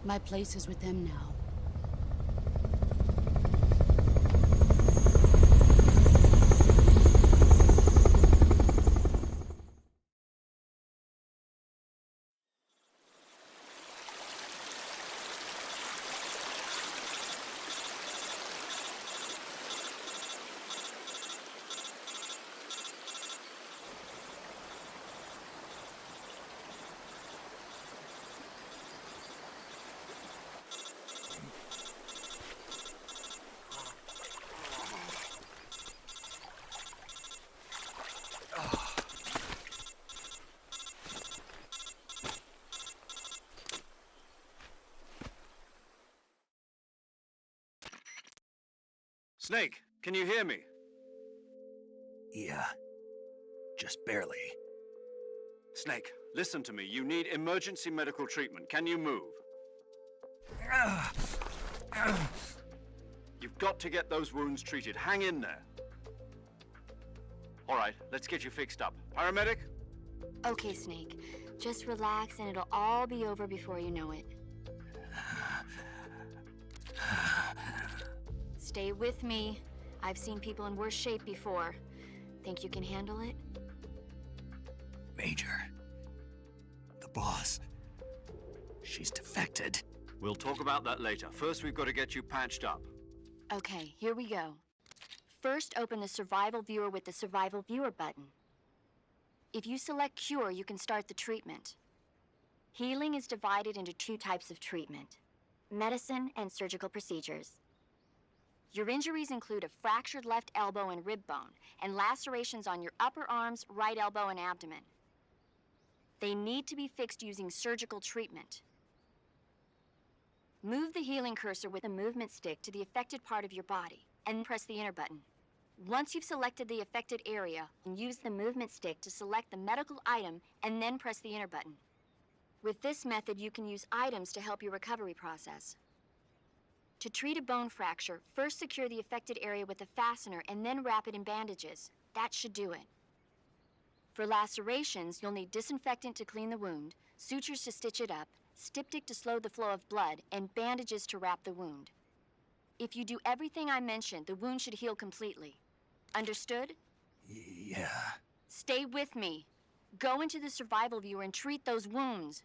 My place is with them now. Snake, can you hear me? Yeah. Just barely. Snake, listen to me. You need emergency medical treatment. Can you move? You've got to get those wounds treated. Hang in there. All right, let's get you fixed up. Paramedic? Okay, Snake. Just relax and it'll all be over before you know it. Stay with me. I've seen people in worse shape before. Think you can handle it? Major. The boss. She's defected. We'll talk about that later. First, we've got to get you patched up. Okay, here we go. First, open the Survival Viewer with the Survival Viewer button. If you select Cure, you can start the treatment. Healing is divided into two types of treatment: medicine and surgical procedures. Your injuries include a fractured left elbow and rib bone, and lacerations on your upper arms, right elbow, and abdomen. They need to be fixed using surgical treatment. Move the healing cursor with a movement stick to the affected part of your body, and press the enter button. Once you've selected the affected area, use the movement stick to select the medical item, and then press the enter button. With this method, you can use items to help your recovery process. To treat a bone fracture, first secure the affected area with a fastener and then wrap it in bandages. That should do it. For lacerations, you'll need disinfectant to clean the wound, sutures to stitch it up, styptic to slow the flow of blood, and bandages to wrap the wound. If you do everything I mentioned, the wound should heal completely. Understood? Yeah. Stay with me. Go into the Survival Viewer and treat those wounds.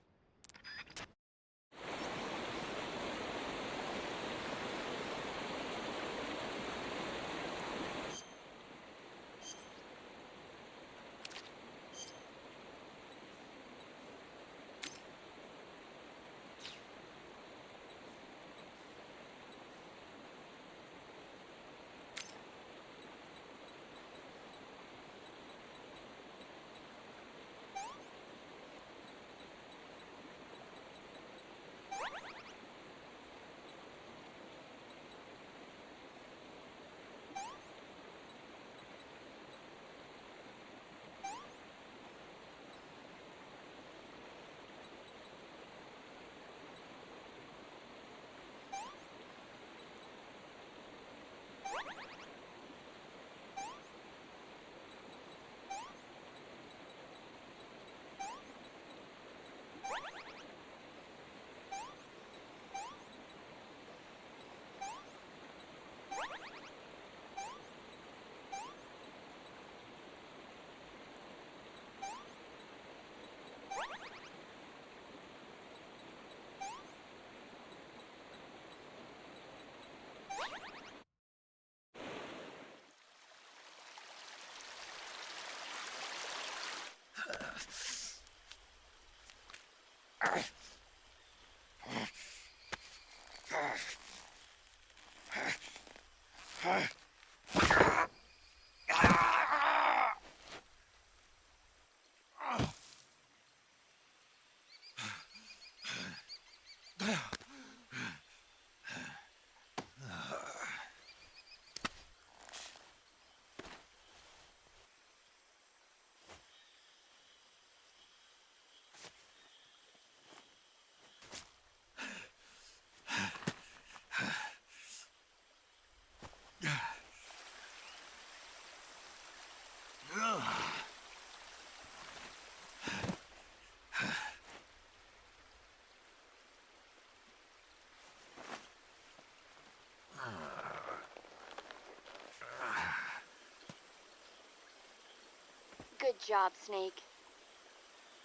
Good job, Snake.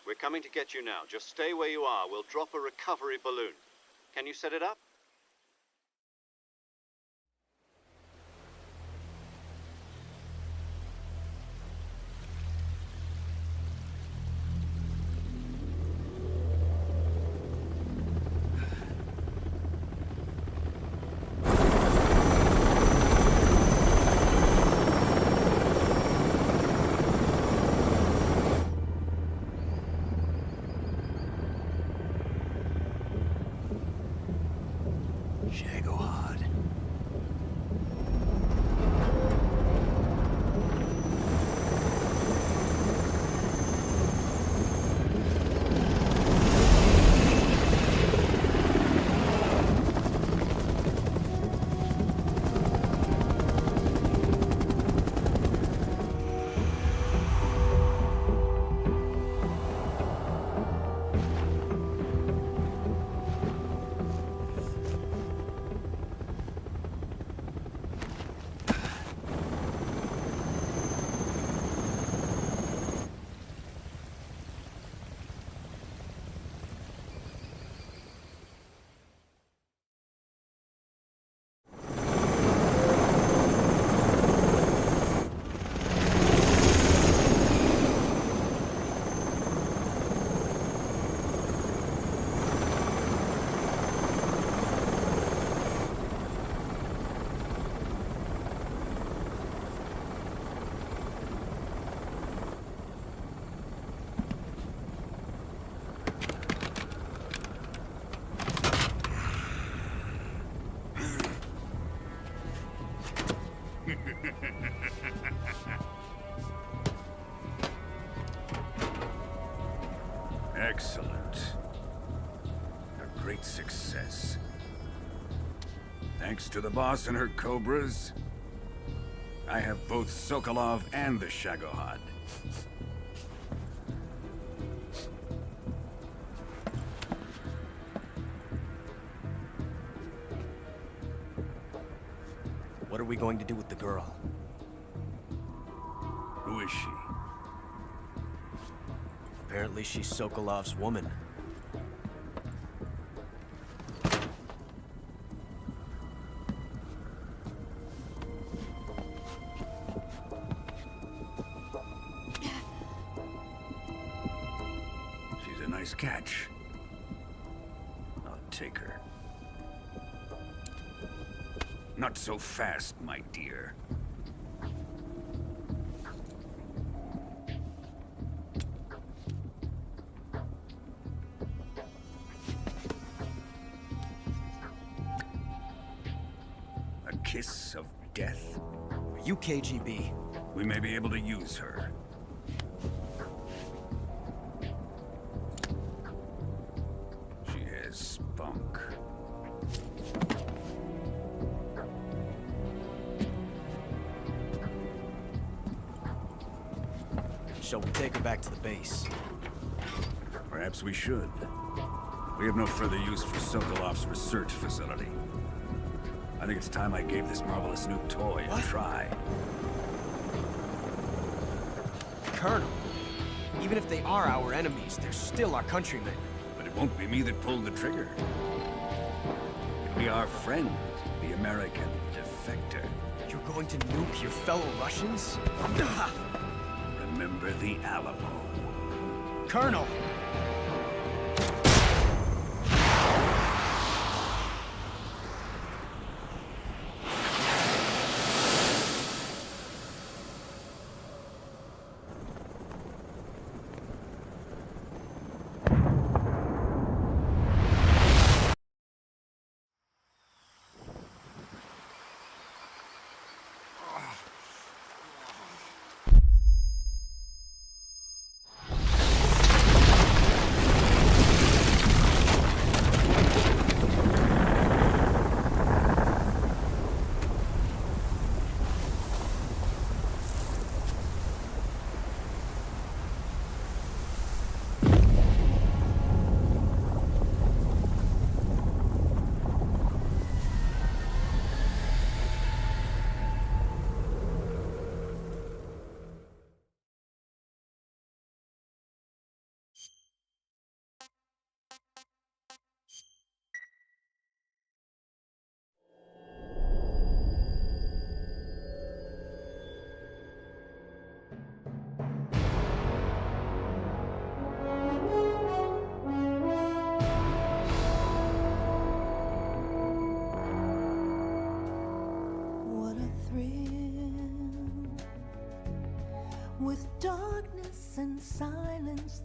We're coming to get you now. Just stay where you are. We'll drop a recovery balloon. Can you set it up? Shagohod. Excellent. A great success. Thanks to the boss and her cobras, I have both Sokolov and the Shagohod. What are we going to do with the girl? Who is she? Apparently she's Sokolov's woman. She's a nice catch. I'll take her. Not so fast, my dear. A kiss of death? Are you KGB? We may be able to use her. She has spunk. Shall we take her back to the base? Perhaps we should. We have no further use for Sokolov's research facility. I think it's time I gave this marvelous new toy a try. Colonel, even if they are our enemies, they're still our countrymen. But it won't be me that pulled the trigger. It'll be our friend, the American defector. You're going to nuke your fellow Russians? Remember the Alamo. Colonel!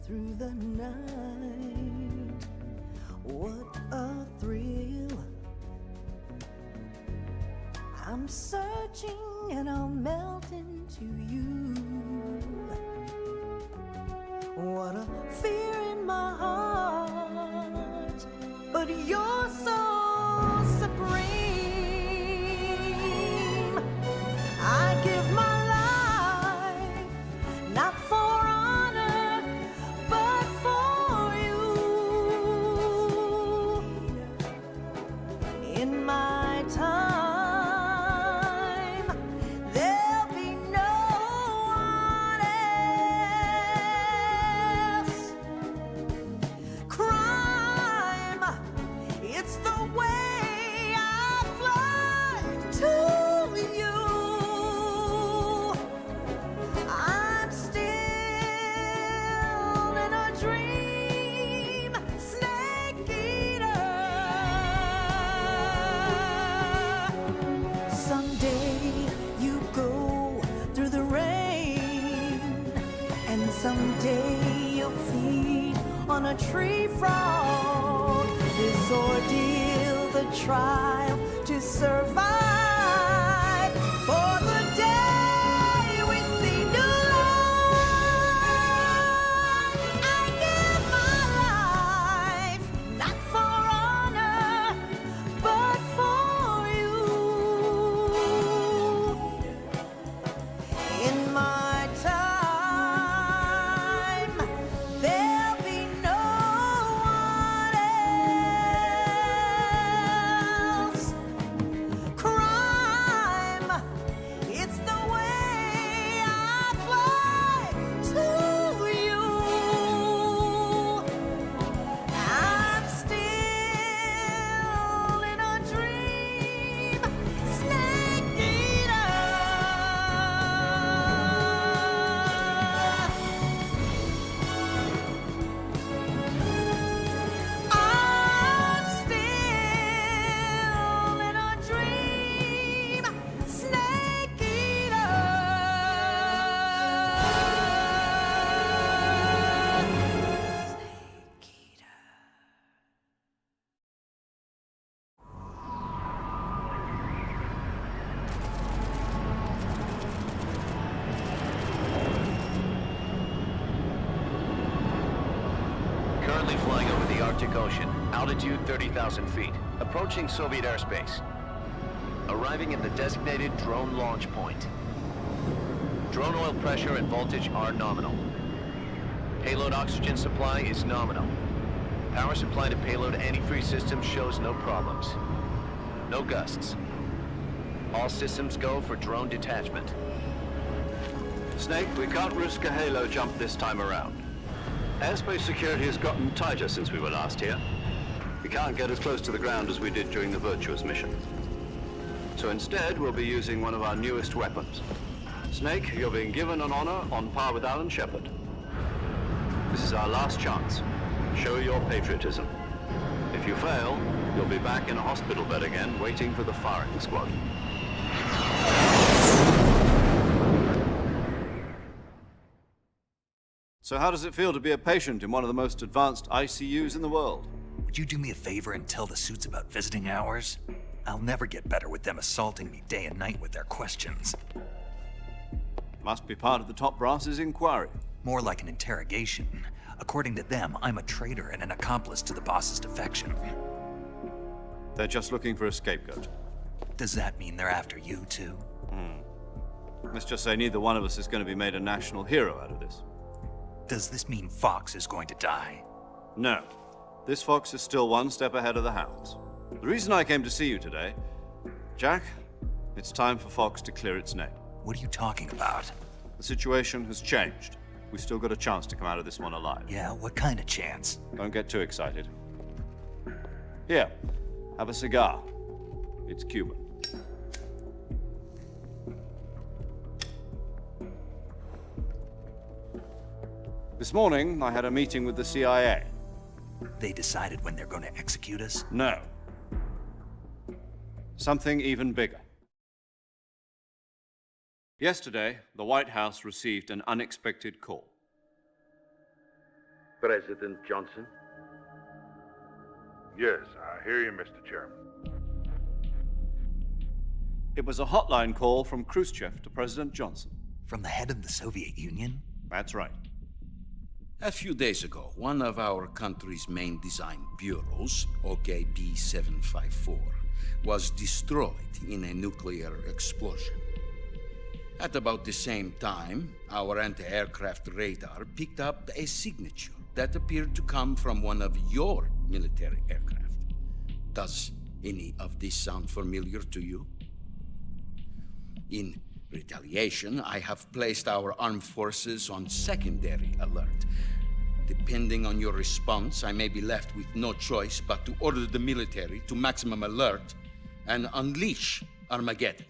through the night. What a thrill. I'm searching and I'll melt into you. What a fear in my heart, but you're so supreme. I give my life, not for honor, but for you. In my time, there'll be no one else. Crime, it's the way I fly to you. I'm still in a dream, snake eater. Someday you go through the rain, and someday you'll feed on a tree frog. This ordeal, the trial to survive, for the day we see new light. I give my life, not for honor, but for you. In my time, there'll be no one else. Crime, it's the way I fly to you. I'm still in a dream, snake eater. I'm still in a dream, snake eater. Currently flying over the Arctic Ocean, altitude 30,000 feet, approaching Soviet airspace. Arriving at the designated drone launch point. Drone oil pressure and voltage are nominal. Payload oxygen supply is nominal. Power supply to payload antifreeze system shows no problems. No gusts. All systems go for drone detachment. Snake, we can't risk a halo jump this time around. Airspace security has gotten tighter since we were last here. We can't get as close to the ground as we did during the Virtuous mission. So instead, we'll be using one of our newest weapons. Snake, you're being given an honor on par with Alan Shepard. This is our last chance. Show your patriotism. If you fail, you'll be back in a hospital bed again, waiting for the firing squad. So how does it feel to be a patient in one of the most advanced ICUs in the world? Would you do me a favor and tell the suits about visiting hours? I'll never get better with them assaulting me day and night with their questions. Must be part of the top brass's inquiry. More like an interrogation. According to them, I'm a traitor and an accomplice to the boss's defection. They're just looking for a scapegoat. Does that mean they're after you, too? Let's just say neither one of us is going to be made a national hero out of this. Does this mean Fox is going to die? No. This fox is still one step ahead of the hounds. The reason I came to see you today, Jack, it's time for Fox to clear its name. What are you talking about? The situation has changed. We've still got a chance to come out of this one alive. Yeah, what kind of chance? Don't get too excited. Here, have a cigar. It's Cuban. This morning, I had a meeting with the CIA. They decided when they're going to execute us? No. Something even bigger. Yesterday, the White House received an unexpected call. President Johnson? Yes, I hear you, Mr. Chairman. It was a hotline call from Khrushchev to President Johnson. From the head of the Soviet Union? That's right. A few days ago, one of our country's main design bureaus, OKB 754, was destroyed in a nuclear explosion. At about the same time, our anti-aircraft radar picked up a signature that appeared to come from one of your military aircraft. Does any of this sound familiar to you? In retaliation, I have placed our armed forces on secondary alert. Depending on your response, I may be left with no choice but to order the military to maximum alert and unleash Armageddon.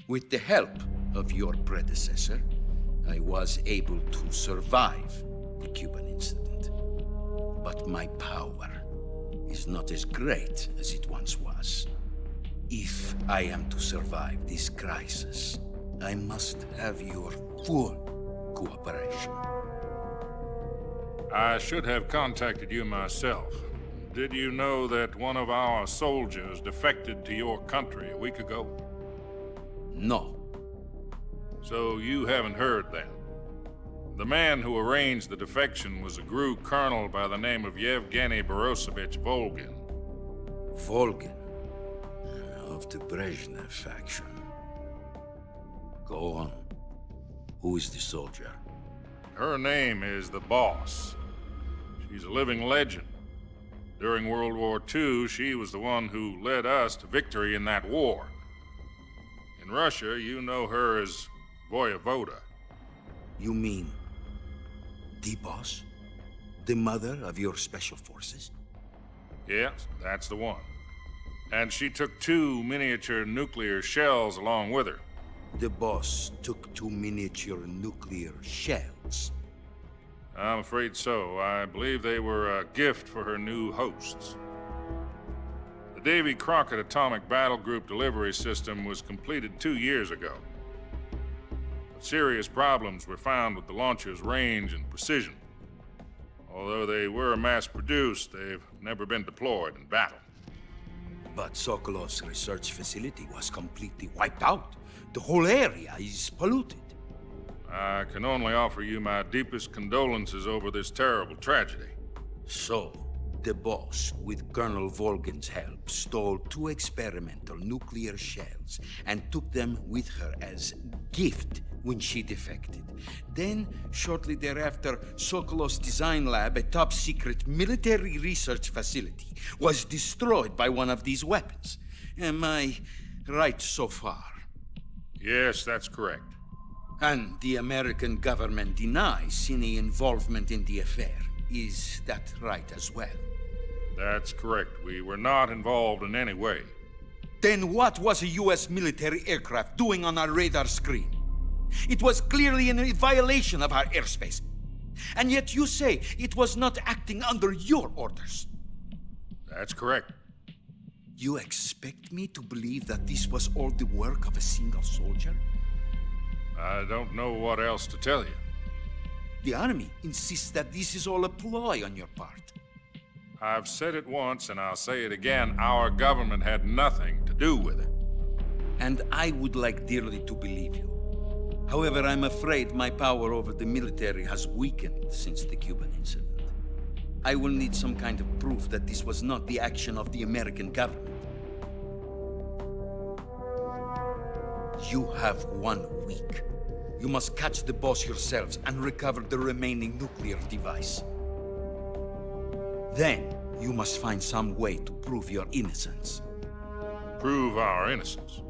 With the help of your predecessor, I was able to survive the Cuban incident. But my power is not as great as it once was. If I am to survive this crisis, I must have your full cooperation. I should have contacted you myself. Did you know that one of our soldiers defected to your country a week ago? No. So you haven't heard then? The man who arranged the defection was a GRU colonel by the name of Yevgeny Borosovich Volgin. Volgin? Of the Brezhnev faction. Go on. Who is the soldier? Her name is the Boss. She's a living legend. During World War II, she was the one who led us to victory in that war. In Russia, you know her as Voyevoda. You mean the Boss? The mother of your special forces? Yes, that's the one. And she took 2 miniature nuclear shells along with her. The Boss took 2 miniature nuclear shells? I'm afraid so. I believe they were a gift for her new hosts. The Davy Crockett Atomic Battle Group delivery system was completed 2 years ago. But serious problems were found with the launcher's range and precision. Although they were mass-produced, they've never been deployed in battle. But Sokolov's research facility was completely wiped out. The whole area is polluted. I can only offer you my deepest condolences over this terrible tragedy. So, the Boss, with Colonel Volgin's help, stole 2 experimental nuclear shells and took them with her as gift when she defected. Then, shortly thereafter, Sokolov's design lab, a top-secret military research facility, was destroyed by one of these weapons. Am I right so far? Yes, that's correct. And the American government denies any involvement in the affair. Is that right as well? That's correct. We were not involved in any way. Then what was a U.S. military aircraft doing on our radar screen? It was clearly in a violation of our airspace. And yet you say it was not acting under your orders. That's correct. You expect me to believe that this was all the work of a single soldier? I don't know what else to tell you. The Army insists that this is all a ploy on your part. I've said it once and I'll say it again. Our government had nothing to do with it. And I would like dearly to believe you. However, I'm afraid my power over the military has weakened since the Cuban incident. I will need some kind of proof that this was not the action of the American government. You have 1 week. You must catch the Boss yourselves and recover the remaining nuclear device. Then, you must find some way to prove your innocence. Prove our innocence?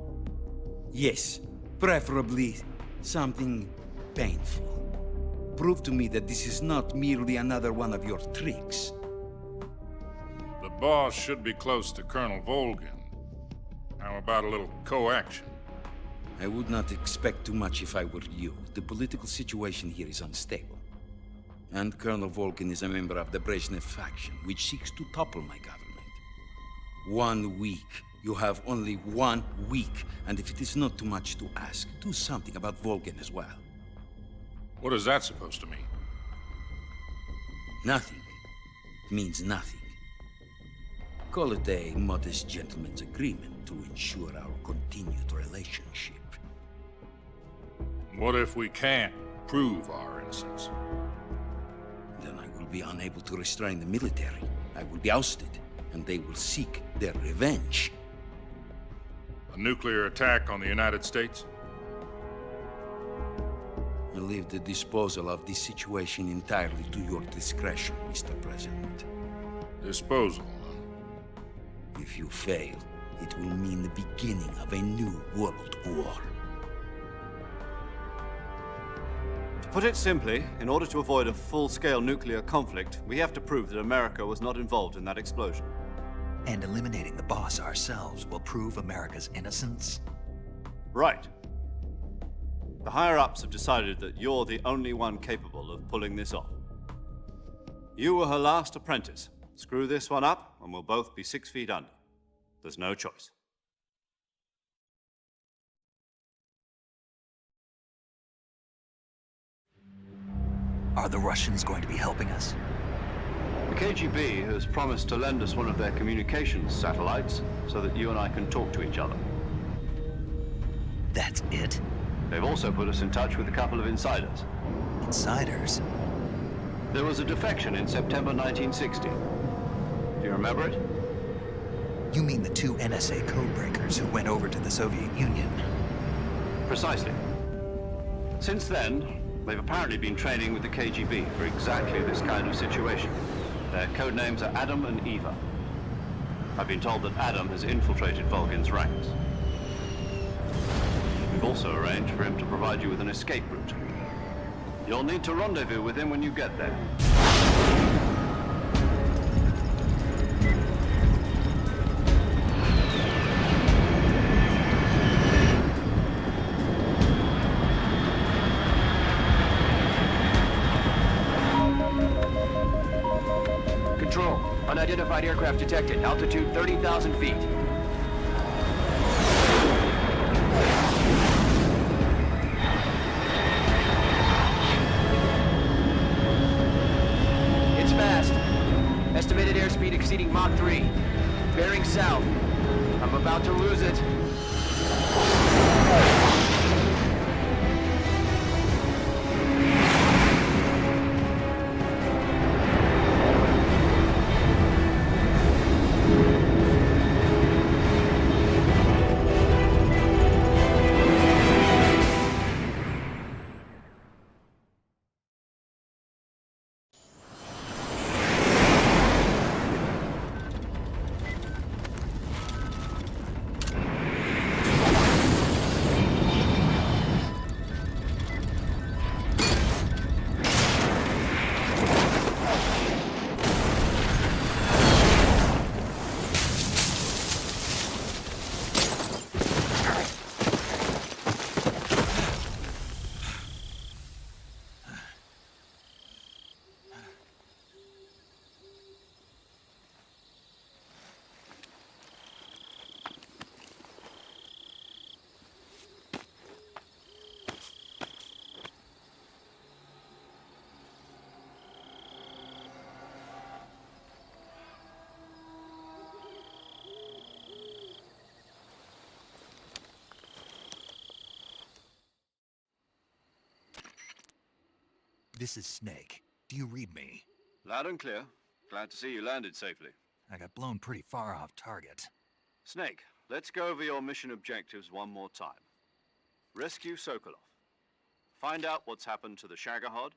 Yes, preferably something painful. Prove to me that this is not merely another one of your tricks. The Boss should be close to Colonel Volgin. How about a little co-action? I would not expect too much if I were you. The political situation here is unstable. And Colonel Volgin is a member of the Brezhnev faction, which seeks to topple my government. 1 week. You have only 1 week, and if it is not too much to ask, do something about Volgin as well. What is that supposed to mean? Nothing means nothing. Call it a modest gentleman's agreement to ensure our continued relationship. What if we can't prove our innocence? Then I will be unable to restrain the military. I will be ousted, and they will seek their revenge. A nuclear attack on the United States? I leave the disposal of this situation entirely to your discretion, Mr. President. Disposal? If you fail, it will mean the beginning of a new world war. To put it simply, in order to avoid a full-scale nuclear conflict, we have to prove that America was not involved in that explosion. And eliminating the boss ourselves will prove America's innocence? Right. The higher-ups have decided that you're the only one capable of pulling this off. You were her last apprentice. Screw this one up, and we'll both be 6 feet under. There's no choice. Are the Russians going to be helping us? The KGB has promised to lend us one of their communications satellites so that you and I can talk to each other. That's it? They've also put us in touch with a couple of insiders. Insiders? There was a defection in September 1960. Do you remember it? You mean the 2 NSA codebreakers who went over to the Soviet Union? Precisely. Since then, they've apparently been training with the KGB for exactly this kind of situation. Their code names are Adam and Eva. I've been told that Adam has infiltrated Volgin's ranks. We've also arranged for him to provide you with an escape route. You'll need to rendezvous with him when you get there. Control, unidentified aircraft detected. Altitude 30,000 feet. It's fast. Estimated airspeed exceeding Mach 3. Bearing south. I'm about to lose it. This is Snake. Do you read me? Loud and clear. Glad to see you landed safely. I got blown pretty far off target. Snake, let's go over your mission objectives one more time. Rescue Sokolov. Find out what's happened to the Shagohod,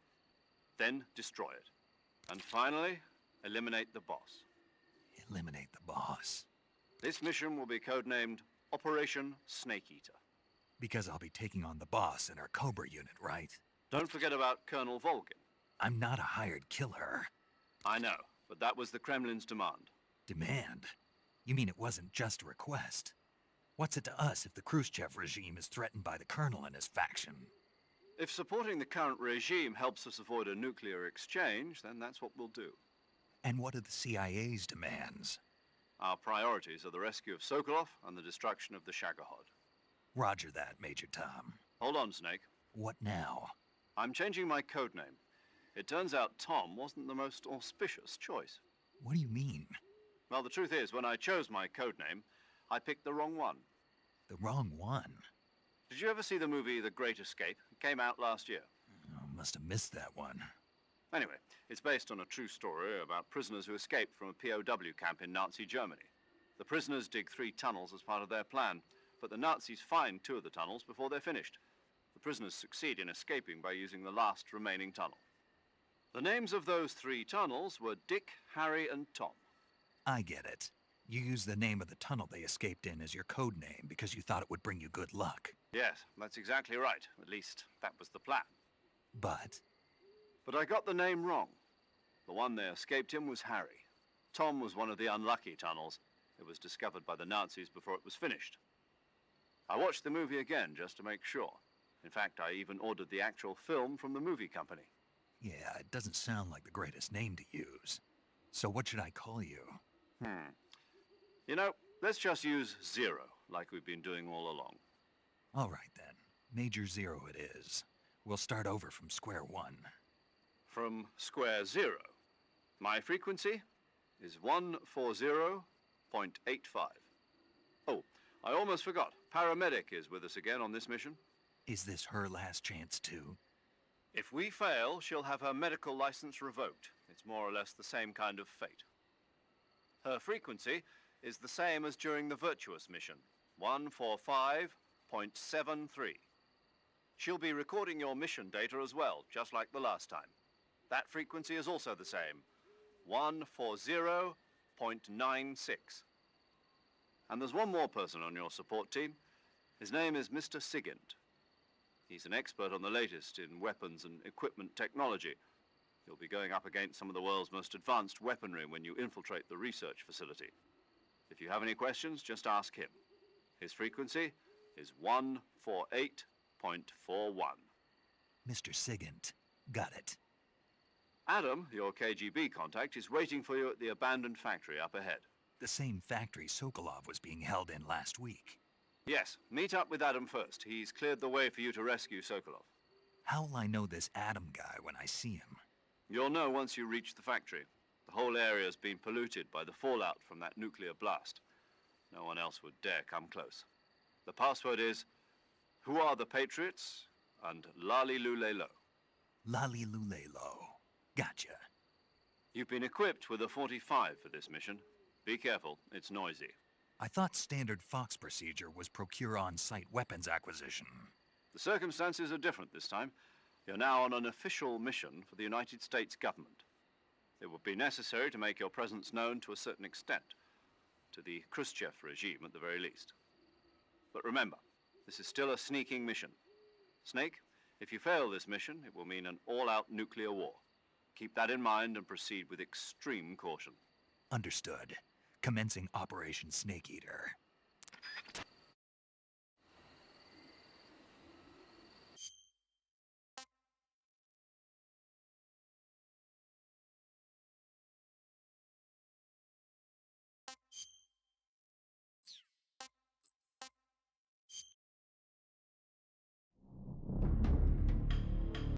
then destroy it. And finally, eliminate the boss. Eliminate the boss? This mission will be codenamed Operation Snake Eater. Because I'll be taking on the boss in our Cobra unit, right? Don't forget about Colonel Volgin. I'm not a hired killer. I know, but that was the Kremlin's demand. Demand? You mean it wasn't just a request? What's it to us if the Khrushchev regime is threatened by the Colonel and his faction? If supporting the current regime helps us avoid a nuclear exchange, then that's what we'll do. And what are the CIA's demands? Our priorities are the rescue of Sokolov and the destruction of the Shagohod. Roger that, Major Tom. Hold on, Snake. What now? I'm changing my code name. It turns out Tom wasn't the most auspicious choice. What do you mean? Well, the truth is, when I chose my codename, I picked the wrong one. The wrong one? Did you ever see the movie The Great Escape? It came out last year. Oh, must have missed that one. Anyway, it's based on a true story about prisoners who escaped from a POW camp in Nazi Germany. The prisoners dig 3 tunnels as part of their plan, but the Nazis find 2 of the tunnels before they're finished. The prisoners succeed in escaping by using the last remaining tunnel. The names of those 3 tunnels were Dick, Harry, and Tom. I get it. You used the name of the tunnel they escaped in as your code name because you thought it would bring you good luck. Yes, that's exactly right. At least, that was the plan. But I got the name wrong. The one they escaped in was Harry. Tom was one of the unlucky tunnels. It was discovered by the Nazis before it was finished. I watched the movie again just to make sure. In fact, I even ordered the actual film from the movie company. yeah, it doesn't sound like the greatest name to use. So what should I call you? You know, let's just use Zero, like we've been doing all along. All right then. Major Zero it is. We'll start over from square one. From square 0. My frequency is 140.85. Oh, I almost forgot. Paramedic is with us again on this mission. Is this her last chance too? If we fail, she'll have her medical license revoked. It's more or less the same kind of fate. Her frequency is the same as during the Virtuous mission, 145.73. She'll be recording your mission data as well, just like the last time. That frequency is also the same, 140.96. And there's one more person on your support team. His name is Mr. Sigint. He's an expert on the latest in weapons and equipment technology. You'll be going up against some of the world's most advanced weaponry when you infiltrate the research facility. If you have any questions, just ask him. His frequency is 148.41. Mr. Sigint. Got it. Adam, your KGB contact, is waiting for you at the abandoned factory up ahead. The same factory Sokolov was being held in last week. Yes, meet up with Adam first. He's cleared the way for you to rescue Sokolov. How'll I know this Adam guy when I see him? You'll know once you reach the factory. The whole area's been polluted by the fallout from that nuclear blast. No one else would dare come close. The password is, "Who are the Patriots?" and Lali Lule Lo. Lali Lule Lo. Gotcha. You've been equipped with a 45 for this mission. Be careful, it's noisy. I thought standard Fox procedure was procure on-site weapons acquisition. The circumstances are different this time. You're now on an official mission for the United States government. It would be necessary to make your presence known to a certain extent, to the Khrushchev regime at the very least. But remember, this is still a sneaking mission. Snake, if you fail this mission, it will mean an all-out nuclear war. Keep that in mind and proceed with extreme caution. Understood. Commencing Operation Snake Eater.